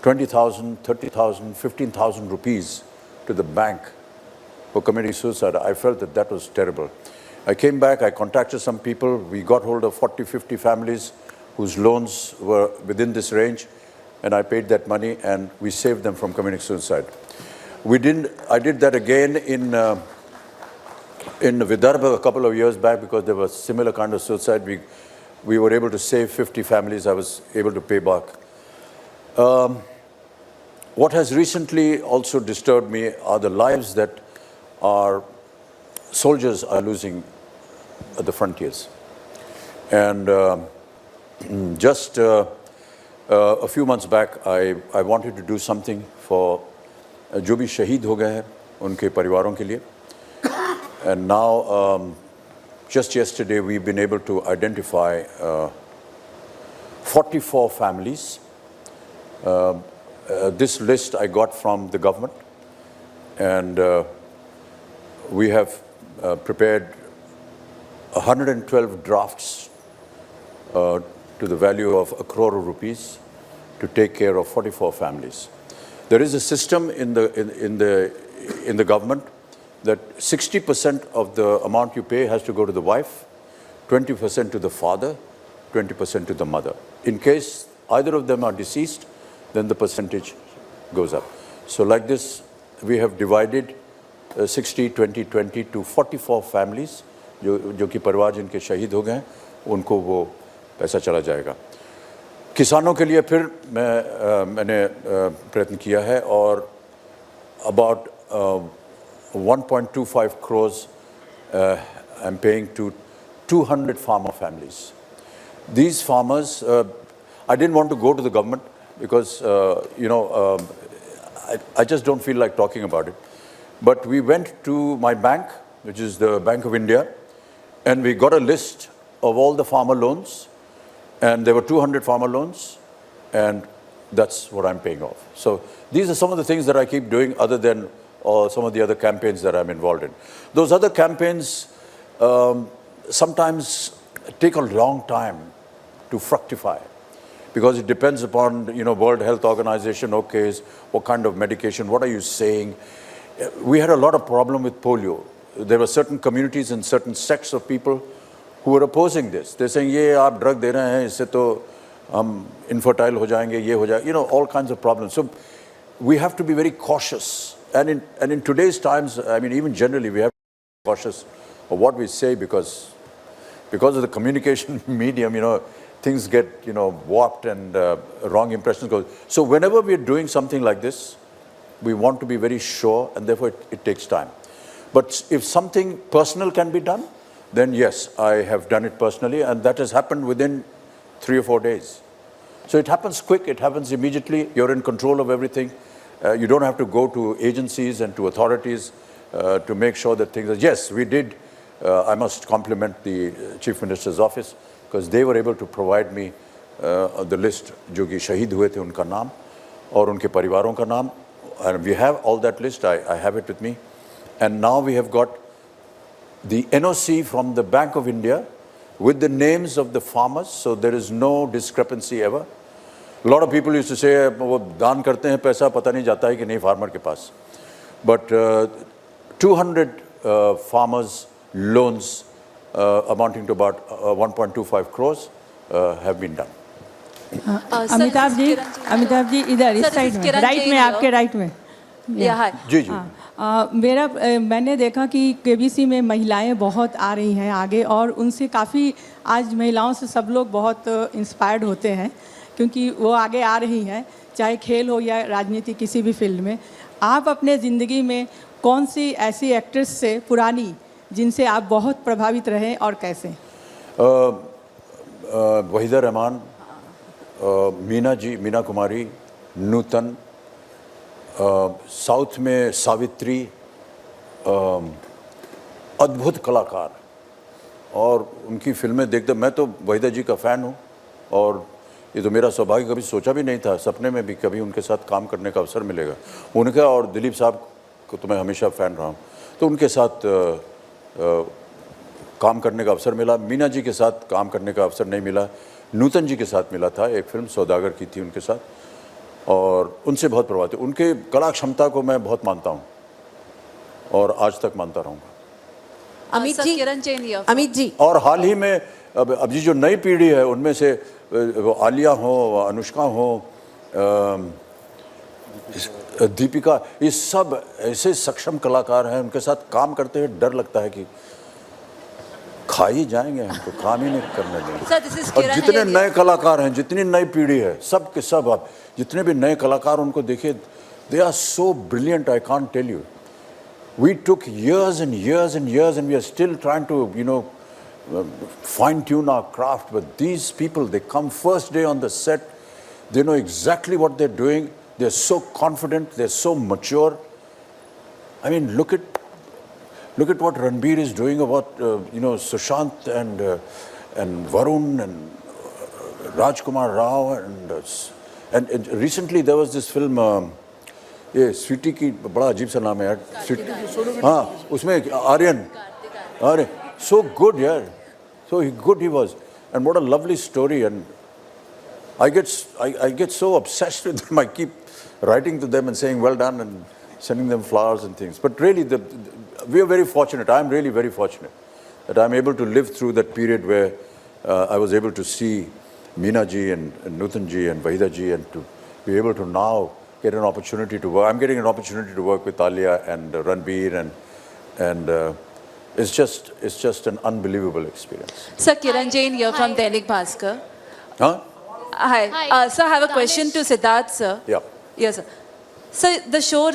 S4: 20,000, 30,000, 15,000 rupees to the bank for committing suicide. I felt that that was terrible. I came back, I contacted some people. We got hold of 40, 50 families whose loans were within this range. And I paid that money, and we saved them from committing suicide. I did that again in Vidarbha a couple of years back because there was similar kind of suicide. We were able to save 50 families. I was able to pay back. What has recently also disturbed me are the lives that our soldiers are losing at the frontiers. And just a few months back, I wanted to do something for जो भी शहीद हो गए हैं उनके परिवारों के लिए. And now, just yesterday, we've been able to identify 44 families. This list I got from the government, and we have prepared 112 drafts to the value of 1 crore rupees to take care of 44 families. There is a system in the government that 60% of the amount you pay has to go to the wife, 20% to the father, 20% to the mother. In case either of them are deceased, then the percentage goes up. So like this, we have divided 60, 20, 20 to 44 families, जो कि परिवार जिनके शहीद हो गए हैं, उनको वो पैसा चला जाएगा. किसानों के लिए फिर मैंने प्रयत्न किया है और about 1.25 crores I'm paying to 200 farmer families. These farmers, I didn't want to go to the government because, I just don't feel like talking about it. But we went to my bank, which is the Bank of India, and we got a list of all the farmer loans, and there were 200 farmer loans, and that's what I'm paying off. So these are some of the things that I keep doing other than some of the other campaigns that I'm involved in. Those other campaigns sometimes take a long time to fructify because it depends upon, World Health Organization, okay, what kind of medication, what are you saying? We had a lot of problem with polio. There were certain communities and certain sects of people who were opposing this. They're saying, ये आप drug दे रहे हैं, इससे तो हम infertile हो जाएंगे, ये हो जाएगा, all kinds of problems. So we have to be very cautious. And in today's times, I mean, even generally, we have to be cautious of what we say because of the communication medium, things get, warped and wrong impressions go. So whenever we are doing something like this, we want to be very sure, and therefore it takes time. But if something personal can be done, then yes, I have done it personally, and that has happened within 3 or 4 days. So it happens quick, it happens immediately, you're in control of everything. You don't have to go to agencies and to authorities to make sure that things are... Yes, we did. I must compliment the Chief Minister's office because they were able to provide me the list जो कि शहीद हुए थे उनका नाम और उनके परिवारों का नाम. And we have all that list. I have it with me. And now we have got the NOC from the Bank of India with the names of the farmers, so there is no discrepancy ever. A lot of people used to say, वो दान करते हैं पैसा पता नहीं जाता है कि नहीं farmer के पास. But 200 farmers loans amounting to about 1.25 crores have been done.
S15: Amitabh ji इधर इस साइड में राइट में आपके राइट में
S4: जी
S15: मैंने देखा कि केबीसी में महिलाएं बहुत आ रही हैं आगे और उनसे काफ़ी आज महिलाओं से सब लोग बहुत इंस्पायर्ड होते हैं क्योंकि वो आगे आ रही हैं चाहे खेल हो या राजनीति किसी भी फील्ड में. आप अपने ज़िंदगी में कौन सी ऐसी एक्ट्रेस से पुरानी जिनसे आप बहुत प्रभावित रहे और कैसे?
S4: वहीदा रहमान, मीना कुमारी, नूतन, साउथ में सावित्री, अद्भुत कलाकार और उनकी फिल्में देखते मैं तो वहीदा जी का फ़ैन हूँ और ये तो मेरा सौभाग्य कभी सोचा भी नहीं था सपने में भी कभी उनके साथ काम करने का अवसर मिलेगा. उनका और दिलीप साहब को तो मैं हमेशा फ़ैन रहा हूँ तो उनके साथ काम करने का अवसर मिला. मीना जी के साथ काम करने का अवसर नहीं मिला. नूतन जी के साथ मिला था, एक फिल्म सौदागर की थी उनके साथ और उनसे बहुत प्रभावित. उनके कला क्षमता को मैं बहुत मानता हूँ और आज तक मानता रहूँगा.
S7: अमित जी
S4: और हाल ही में अब जी जो नई पीढ़ी है उनमें से आलिया हो, अनुष्का हो, दीपिका, ये सब ऐसे सक्षम कलाकार हैं. उनके साथ काम करते हुए डर लगता है कि खा ही जाएंगे, हमको काम ही नहीं करने देंगे. और जितने नए कलाकार हैं, जितनी नई पीढ़ी है, सब के सब आप जितने भी नए कलाकार उनको देखिए, they are so brilliant, I can't tell you. We took years and years and years and we are still trying to, fine-tune our craft. But these people, they come first day on the set, they know exactly what they're doing. They're so confident, they're so mature. I mean, look at what Ranbir is doing about Sushant and Varun and Rajkumar Rao and recently there was this film ये स्वीटी की बड़ा अजीब सा नाम है यार हाँ उसमें आर्यन so good यार so good he was and what a lovely story and I get so obsessed with them. I keep writing to them and saying well done and sending them flowers and things. But really, we are very fortunate. I'm really very fortunate that I'm able to live through that period where I was able to see Meena ji and Nutan ji and Vahida ji and to be able to now get an opportunity to work. I'm getting an opportunity to work with Alia and Ranbir and it's just an unbelievable experience.
S16: Sir, Kiran Jain here from Dainik Bhaskar.
S4: Huh?
S16: Hi. Sir, I have a question to Siddharth, sir.
S4: Yeah.
S16: Yes, sir. So the show,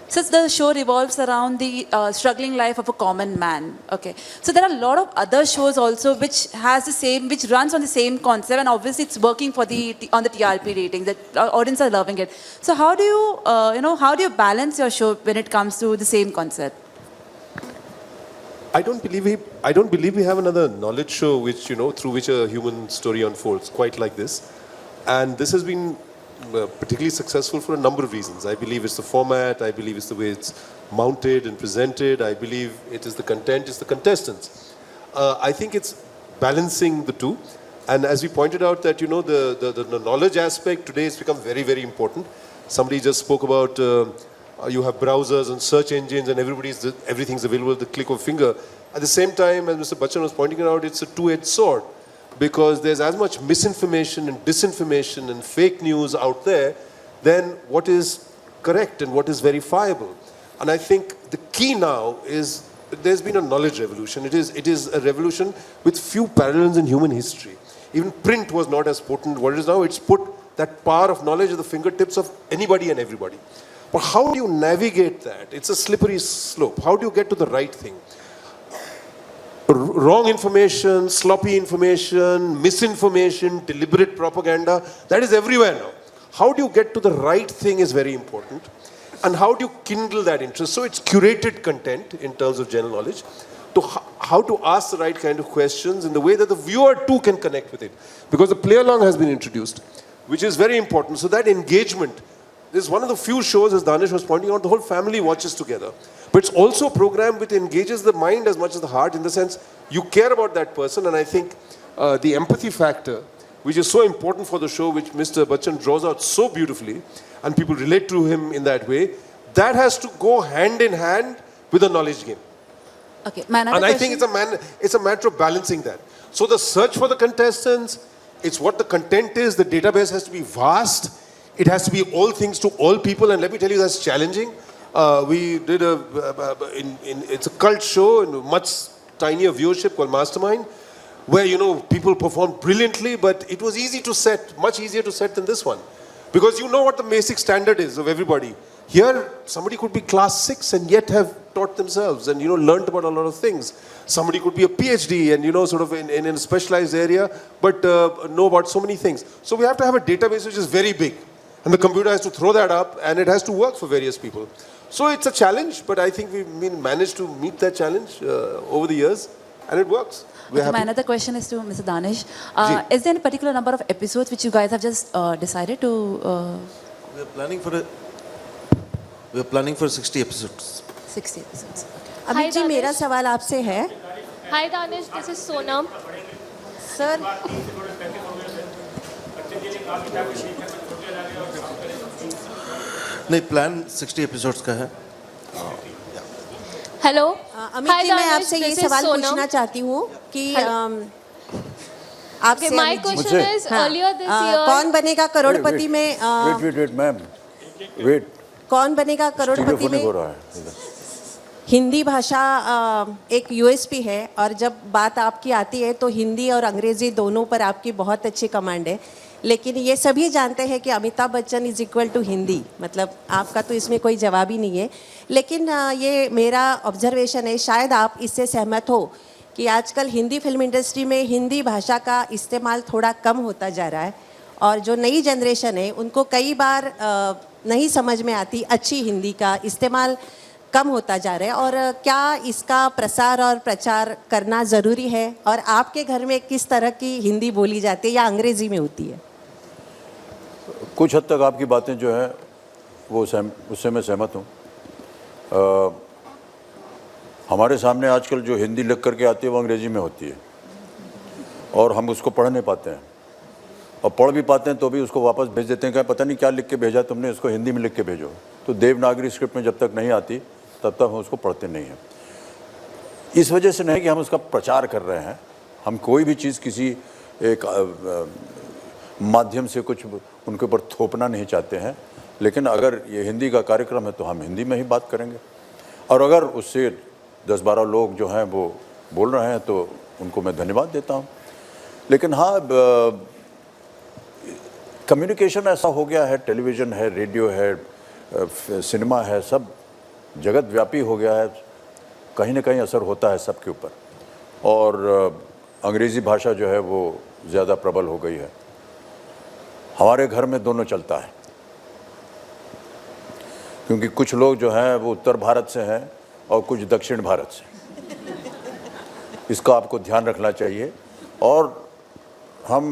S16: So the show revolves around the struggling life of a common man. Okay. So there are a lot of other shows also which runs on the same concept, and obviously it's working for on the TRP ratings. The audience are loving it. So how do you, how do you balance your show when it comes to the same concept?
S3: I don't believe we have another knowledge show which, through which a human story unfolds quite like this. And this has been particularly successful for a number of reasons. I believe it's the format, I believe it's the way it's mounted and presented, I believe it is the content, it's the contestants. I think it's balancing the two. And as we pointed out that, the knowledge aspect today has become very, very important. Somebody just spoke about you have browsers and search engines and everything's available at the click of a finger. At the same time, as Mr. Bachchan was pointing out, it's a two-edged sword because there's as much misinformation and disinformation and fake news out there than what is correct and what is verifiable. And I think the key now is there's been a knowledge revolution. It is a revolution with few parallels in human history. Even print was not as potent what it is now. It's put that power of knowledge at the fingertips of anybody and everybody. But how do you navigate that? It's a slippery slope. How do you get to the right thing? Wrong information, sloppy information, misinformation, deliberate propaganda, that is everywhere now. How do you get to the right thing is very important. And how do you kindle that interest? So it's curated content in terms of general knowledge. To how to ask the right kind of questions in the way that the viewer too can connect with it. Because the play along has been introduced, which is very important. So that engagement, this is one of the few shows, as Danish was pointing out, the whole family watches together. But it's also a program which engages the mind as much as the heart, in the sense you care about that person. And I think the empathy factor, which is so important for the show, which Mr. Bachchan draws out so beautifully, and people relate to him in that way, that has to go hand in hand with a knowledge game.
S16: Okay,
S3: and I think it's a matter of balancing that. So the search for the contestants, it's what the content is. The database has to be vast. It has to be all things to all people, and let me tell you, that's challenging. We did it's a cult show in a much tinier viewership called Mastermind, where, people performed brilliantly, but it was easy to set, much easier to set than this one. Because you know what the basic standard is of everybody. Here, somebody could be class 6 and yet have taught themselves and, learned about a lot of things. Somebody could be a PhD and, sort of in a specialized area, but know about so many things. So we have to have a database which is very big. And the computer has to throw that up, and it has to work for various people. So it's a challenge, but I think we've managed to meet that challenge over the years, and it works.
S16: Okay, my another question is to Mr. Danish. Is there any particular number of episodes which you guys have just decided to...
S1: We are planning for 60 episodes.
S16: 60 episodes. Okay.
S17: Amit ji, मेरा सवाल आपसे है.
S13: Hi Danish, this is Sonam.
S17: Sir.
S1: नहीं, plan 60 episodes का है.
S13: Hello
S17: Amit ji, मैं आपसे ये सवाल पूछना चाहती हूँ कि आपसे
S13: my question is earlier this year
S17: कौन बनेगा करोड़पति में
S4: wait मैम wait
S17: कौन बनेगा करोड़पति में हिंदी भाषा एक यूएसपी है, और जब बात आपकी आती है तो हिंदी और अंग्रेजी दोनों पर आपकी बहुत अच्छी कमांड है. लेकिन ये सभी जानते हैं कि Amitabh Bachchan is equal to Hindi, मतलब आपका तो इसमें कोई जवाब ही नहीं है. लेकिन ये मेरा ऑब्जर्वेशन है, शायद आप इससे सहमत हो कि आजकल हिंदी फिल्म इंडस्ट्री में हिंदी भाषा का इस्तेमाल थोड़ा कम होता जा रहा है और जो नई जनरेशन है उनको कई बार नहीं समझ में आती अच्छी हिंदी का इस्तेमाल कम होता जा रहा है, और क्या इसका प्रसार और प्रचार करना ज़रूरी है? और आपके घर में किस तरह की हिंदी बोली जाती है या अंग्रेज़ी में होती है?
S4: कुछ हद तक आपकी बातें जो है वो उससे मैं सहमत हूँ। हमारे सामने आजकल जो हिंदी लिख करके आती है वो अंग्रेज़ी में होती है और हम उसको पढ़ नहीं पाते हैं, और पढ़ भी पाते हैं तो भी उसको वापस भेज देते हैं कि पता नहीं क्या लिख के भेजा तुमने, इसको हिंदी में लिख के भेजो। तो देवनागरी स्क्रिप्ट में जब तक नहीं आती तब तक हम उसको पढ़ते नहीं हैं। इस वजह से नहीं कि हम उसका प्रचार कर रहे हैं, हम कोई भी चीज़ किसी एक माध्यम से कुछ उनके ऊपर थोपना नहीं चाहते हैं, लेकिन अगर ये हिंदी का कार्यक्रम है तो हम हिंदी में ही बात करेंगे, और अगर उससे 10-12 लोग जो हैं वो बोल रहे हैं तो उनको मैं धन्यवाद देता हूँ। लेकिन हाँ, कम्युनिकेशन ऐसा हो गया है, टेलीविज़न है, रेडियो है, सिनेमा है, सब जगत व्यापी हो गया है, कहीं ना कहीं असर होता है सबके ऊपर, और अंग्रेज़ी भाषा जो है वो ज़्यादा प्रबल हो गई है। हमारे घर में दोनों चलता है, क्योंकि कुछ लोग जो हैं वो उत्तर भारत से हैं और कुछ दक्षिण भारत से। इसका आपको ध्यान रखना चाहिए, और हम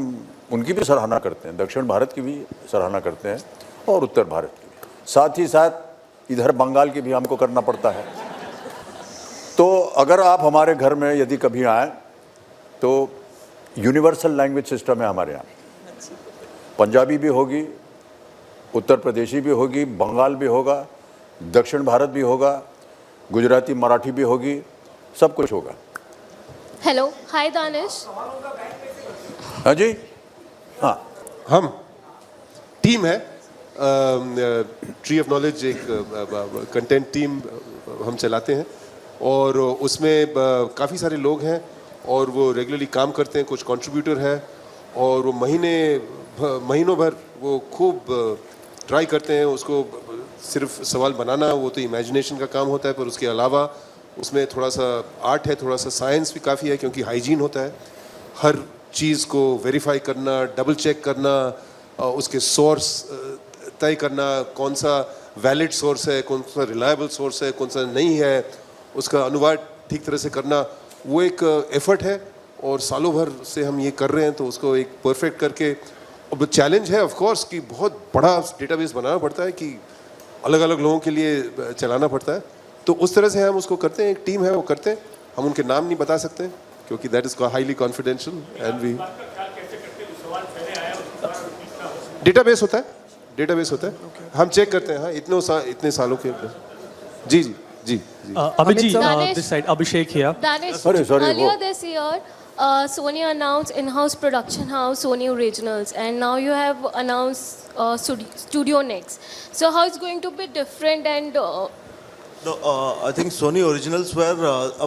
S4: उनकी भी सराहना करते हैं, दक्षिण भारत की भी सराहना करते हैं और उत्तर भारत की भी, साथ ही साथ इधर बंगाल की भी हमको करना पड़ता है। तो अगर आप हमारे घर में यदि कभी आएँ तो यूनिवर्सल लैंग्वेज सिस्टम है हमारे यहाँ, पंजाबी भी होगी, उत्तर प्रदेशी भी होगी, बंगाल भी होगा, दक्षिण भारत भी होगा, गुजराती मराठी भी होगी, सब कुछ होगा।
S13: हेलो, हाय दानिश।
S4: हाँ जी, हाँ,
S3: हम टीम है, ट्री ऑफ नॉलेज एक कंटेंट टीम हम चलाते हैं, और उसमें काफ़ी सारे लोग हैं और वो रेगुलरली काम करते हैं, कुछ कंट्रीब्यूटर हैं, और वो महीनों भर वो खूब ट्राई करते हैं। उसको सिर्फ सवाल बनाना वो तो इमेजिनेशन का काम होता है, पर उसके अलावा उसमें थोड़ा सा आर्ट है, थोड़ा सा साइंस भी काफ़ी है, क्योंकि हाइजीन होता है, हर चीज़ को वेरीफाई करना, डबल चेक करना, उसके सोर्स तय करना, कौन सा वैलिड सोर्स है, कौन सा रिलायबल सोर्स है, कौन सा नहीं है, उसका अनुवाद ठीक तरह से करना, वो एक एफर्ट है, और सालों भर से हम ये कर रहे हैं। तो उसको एक परफेक्ट करके, अब चैलेंज है ऑफ कोर्स कि बहुत बड़ा डेटाबेस बनाना पड़ता है, कि अलग अलग लोगों के लिए चलाना पड़ता है, तो उस तरह से हम उसको करते हैं। एक टीम है वो करते हैं, हम उनके नाम नहीं बता सकते क्योंकि that is highly confidential, and we database होता है, डेटाबेस होता है, हम चेक करते हैं। हाँ, इतने सालों के। जी जी जी जी।
S18: Abhijit, this side, Abhishek here.
S13: Danish,
S4: Sorry,
S13: earlier
S4: go.
S13: this year, Sony announced in-house production house Sony Originals, and now you have announced Studio Next. So how is going to be different? And
S1: No, I think Sony Originals were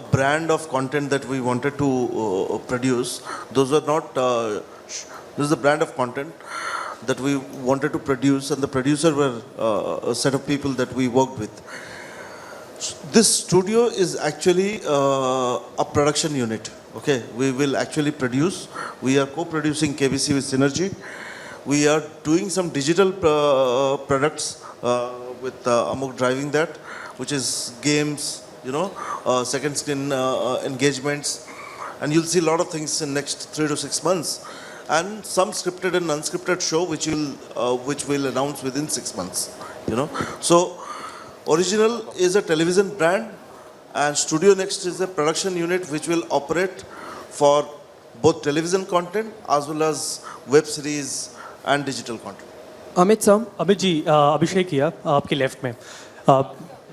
S1: a brand of content that we wanted to produce. Those were not, this is a brand of content that we wanted to produce, and the producer were a set of people that we worked with. This studio is actually a production unit. Okay, we will actually produce. We are co-producing KBC with Synergy. We are doing some digital products with Amok driving that, which is games, you know, second screen engagements, and you'll see a lot of things in next 3 to 6 months, and some scripted and unscripted show which we'll announce within 6 months, you know. So Original is a television brand, and Studio Next is a production unit which will operate for both television content as well as web series and digital content.
S18: Amit sir, Amit ji, Abhishek here, आपके left में,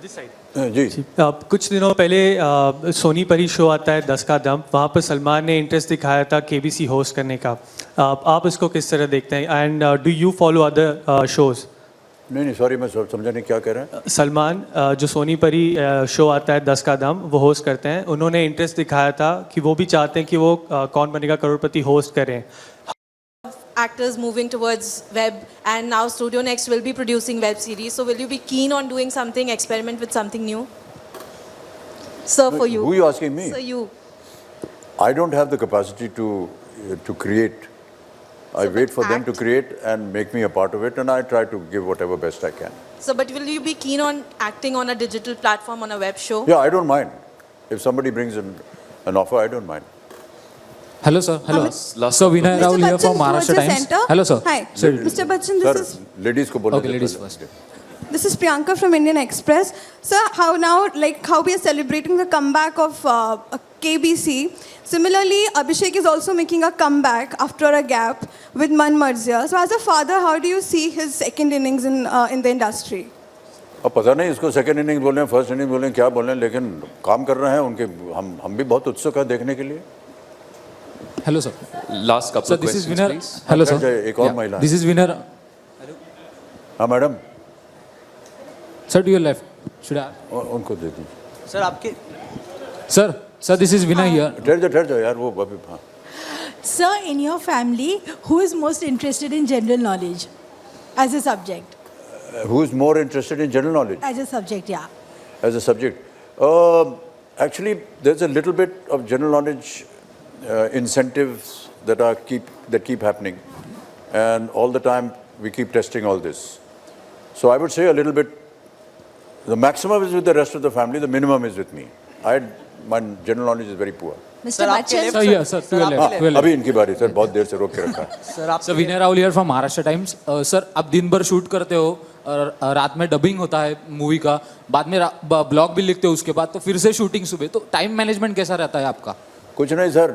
S18: this side.
S4: जी,
S18: कुछ दिनों पहले सोनी पर ही show आता है 10 का दम, वहाँ पर सलमान ने इंटरेस्ट दिखाया था केबीसी होस्ट करने का, आप इसको किस तरह देखते हैं? And do you follow other shows?
S4: नहीं, सॉरी, मैं समझा नहीं क्या कह रहे हैं।
S18: सलमान जो सोनी पर ही शो आता है 10 का दम, वो होस्ट करते हैं, उन्होंने इंटरेस्ट दिखाया था कि वो भी चाहते हैं कि वो कौन बनेगा करोड़पति होस्ट करें।
S7: Actors moving towards web, and now Studio Next will be producing web series. So will you be keen on doing something, experiment with something new? Sir, for you.
S4: Who are you asking me?
S7: Sir, you.
S4: I don't have the capacity to create. I wait for them to create and make me a part of it, and I try to give whatever best I can.
S7: So, but will you be keen on acting on a digital platform, on a web show?
S4: Yeah, I don't mind. If somebody brings an offer, I don't mind.
S19: Hello, sir. Hello. So, Vinay Rahul here from Maharashtra Times. Hello, sir.
S20: Hi.
S19: Sir.
S20: Mr. Bachchan, this is...
S4: Ladies ko bolna.
S19: Okay, ladies first.
S20: This is Priyanka from Indian Express. Sir, how we are celebrating the comeback of KBC. Similarly, Abhishek is also making a comeback after a gap with Man Marzia. So as a father, how do you see his second innings in the industry?
S4: अब पता नहीं इसको second inning बोल रहे हैं, first inning बोल रहे हैं, क्या बोल रहे हैं, लेकिन काम कर रहे हैं उनके, हम भी बहुत उत्सुक हैं देखने के लिए.
S19: Hello, sir.
S5: Last couple of questions, please.
S19: Hello, sir.
S4: एक और महिला.
S19: This is Vinay.
S4: हाँ madam.
S19: Sir, to your left. Should I?
S4: उनको दे दीजिए.
S19: Sir, आपके. Sir, this is Vinay here.
S4: ठहर जाओ यार वो अभी. हाँ.
S21: Sir, in your family, who is most interested in general knowledge as a subject?
S4: Who is more interested in general knowledge?
S21: As a subject, yeah.
S4: As a subject. Actually, there's a little bit of general knowledge incentives that keep happening, and all the time we keep testing all this. So I would say a little bit. The maximum is with the rest of the family. The minimum is with me. My general knowledge is very poor.
S21: Mr. Bachchan.
S19: Sir, yes, sir. To your left.
S4: अभी इनकी बारी sir बहुत देर से रोक के रखा है.
S19: Sir, Vinay Rahul here from Maharashtra Times. Sir, आप दिन भर शूट करते हो, रात में डबिंग होता है मूवी का, बाद में ब्लॉग भी लिखते हो, उसके बाद तो फिर से शूटिंग सुबह, तो टाइम मैनेजमेंट कैसा रहता है आपका?
S4: कुछ नहीं सर,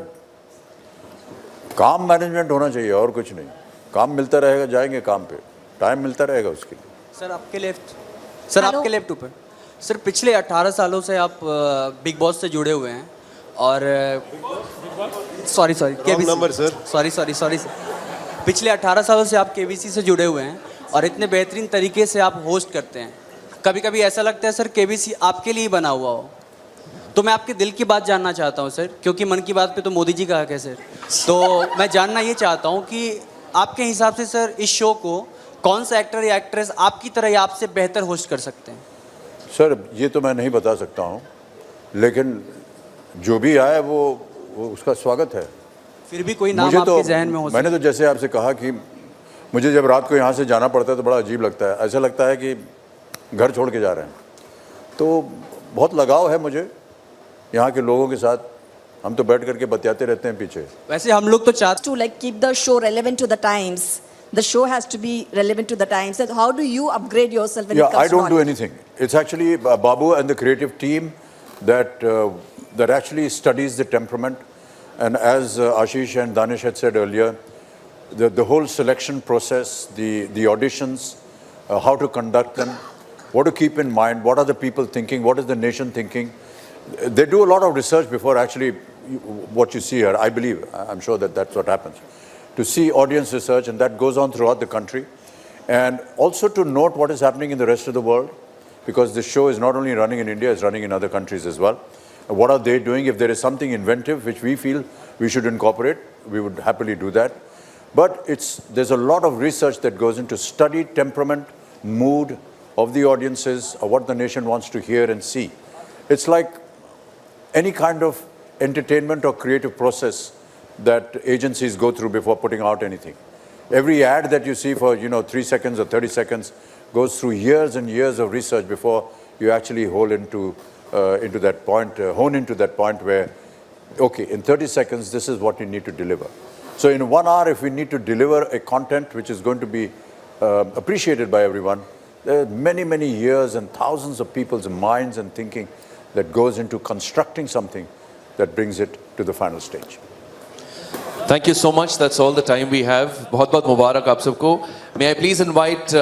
S4: काम मैनेजमेंट होना चाहिए और कुछ नहीं. काम मिलता रहेगा, जाएंगे काम पे, टाइम मिलता रहेगा उसके लिए.
S22: सर आपके लेफ्ट ऊपर. सर पिछले 18 सालों से आप बिग बॉस से जुड़े हुए हैं और सॉरी
S3: नंबर सर.
S22: सॉरी पिछले 18 सालों से आप केबीसी से जुड़े हुए हैं और इतने बेहतरीन तरीके से आप होस्ट करते हैं. कभी कभी ऐसा लगता है सर केबीसी आपके लिए ही बना हुआ हो. तो मैं आपके दिल की बात जानना चाहता हूं सर, क्योंकि मन की बात पे तो मोदी जी का हक है सर. तो मैं जानना ये चाहता हूं कि आपके हिसाब से सर इस शो को कौन सा एक्टर या एक्ट्रेस आपकी तरह या आपसे बेहतर होस्ट कर सकते हैं?
S4: सर ये तो मैं नहीं बता सकता हूँ, लेकिन जो भी आए वो उसका स्वागत है.
S22: फिर भी कोई नाम आपके जहन में हो?
S4: मैंने तो जैसे आपसे कहा कि मुझे जब रात को यहाँ से जाना पड़ता है तो बड़ा अजीब लगता है. ऐसा लगता है कि घर छोड़ के जा रहे हैं. तो बहुत लगाव है मुझे यहाँ के लोगों के साथ. हम तो बैठ करके बतियाते रहते हैं पीछे.
S22: वैसे हम लोग तो चाहते
S23: to like keep the show relevant to the times. The show has to be relevant to the times. So how do you upgrade yourself when it comes to
S4: I don't do
S23: knowledge?
S4: anything. It's actually Babu and the creative team that actually studies the temperament. And as Ashish and Danish had said earlier, the whole selection process, the auditions, how to conduct them, what to keep in mind, what are the people thinking, what is the nation thinking. They do a lot of research before actually what you see here. I believe, I'm sure that that's what happens. To see audience research, and that goes on throughout the country. And also to note what is happening in the rest of the world, because this show is not only running in India, it's running in other countries as well. What are they doing? If there is something inventive which we feel we should incorporate, we would happily do that. But there's a lot of research that goes into study, temperament, mood of the audiences, of what the nation wants to hear and see. It's like any kind of entertainment or creative process that agencies go through before putting out anything. Every ad that you see for 3 seconds or 30 seconds goes through years and years of research before you actually hone into that point where, okay, in 30 seconds this is what you need to deliver. So in 1 hour, if we need to deliver a content which is going to be appreciated by everyone, there are many, many years and thousands of people's minds and thinking that goes into constructing something that brings it to the final stage.
S5: Thank you so much. That's all the time we have. बहुत-बहुत मुबारक आप सबको. May I please invite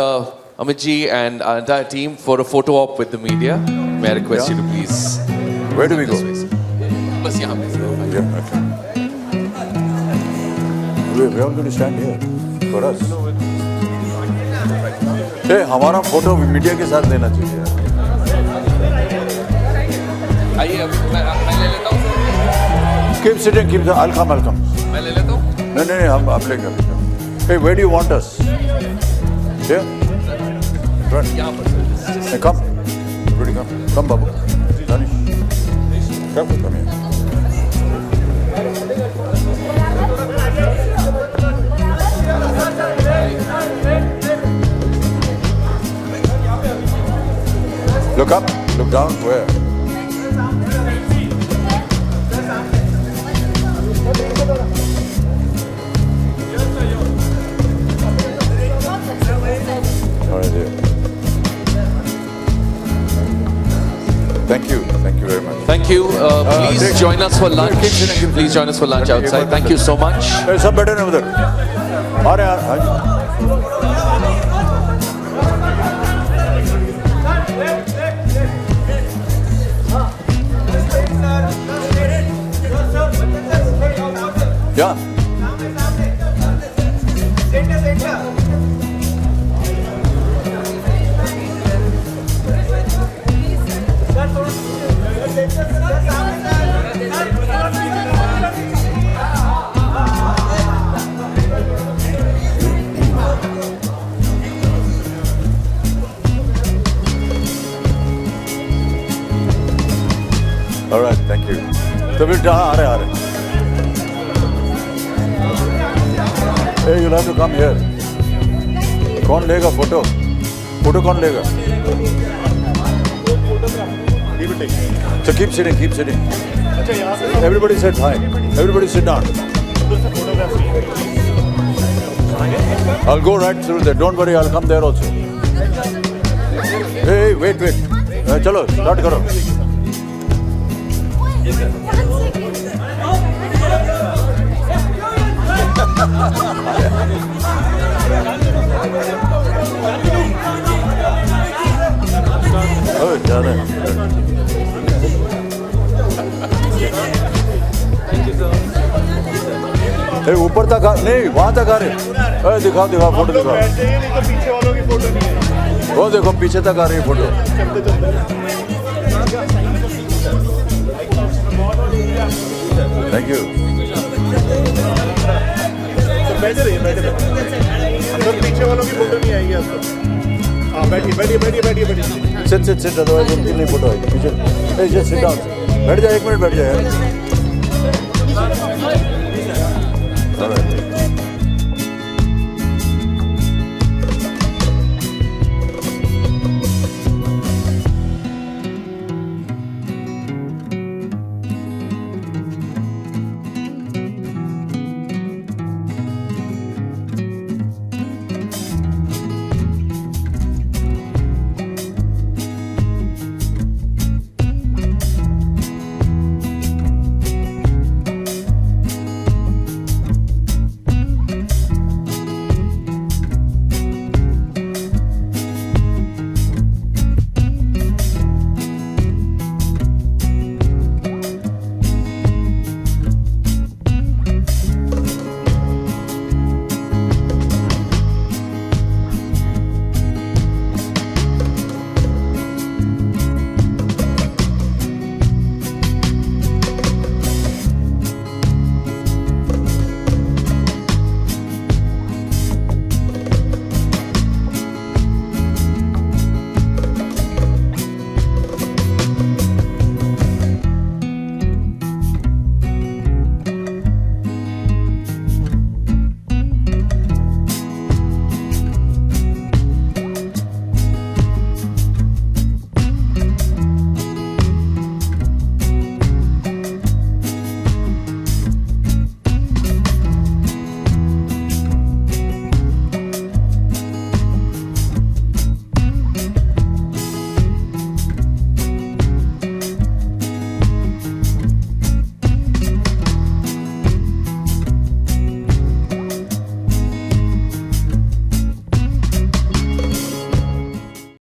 S5: Amit ji and our entire team for a photo op with the media. May I request you to please.
S4: Where do we go?
S5: बस यहाँ पे.
S4: Yeah, okay. We're all going to stand here for us. Hey, हमारा photo media के साथ लेना चाहिए.
S5: आइए मैं ले लेता हूँ.
S4: Keep sitting, keep. I'll come.
S5: मैं ले लेता हूँ.
S4: नहीं हम आप लेकर. Hey, where do you want us? Here. Right.
S5: यहाँ पर.
S4: Hey, come. Everybody come. Come, Babu. Danish. Come here. Look up, look down, where? All right, dear. Thank you very much.
S5: Thank you. Please join us for lunch. Please join us for lunch outside. Thank you so much.
S4: सब बैठे ना उधर आ रहे हैं हाँ जी क्या All right, thank you. तो फिर आ रहे Hey, you'll have to come here. कौन लेगा फोटो? फोटो कौन लेगा? So keep sitting, keep sitting. Everybody sit high. Everybody sit down. I'll go right through there. Don't worry, I'll come there also. Hey, wait. चलो, start करो. ज़्यादा ऊपर तक नहीं वहां तक आ रहे दिखाओ फोटो दिखाओ
S2: पीछे वालों की फोटो नहीं है
S4: वो देखो पीछे तक आ रही है फोटो थैंक यू
S2: बैठे रहिए अंदर पीछे वालों की फोटो नहीं आएगी आपको हाँ बैठिए
S4: सिट अदरवाइज उनकी नहीं फोटो आएगी पीछे सिट डाउन बैठ जाए 1 मिनट बैठ जाए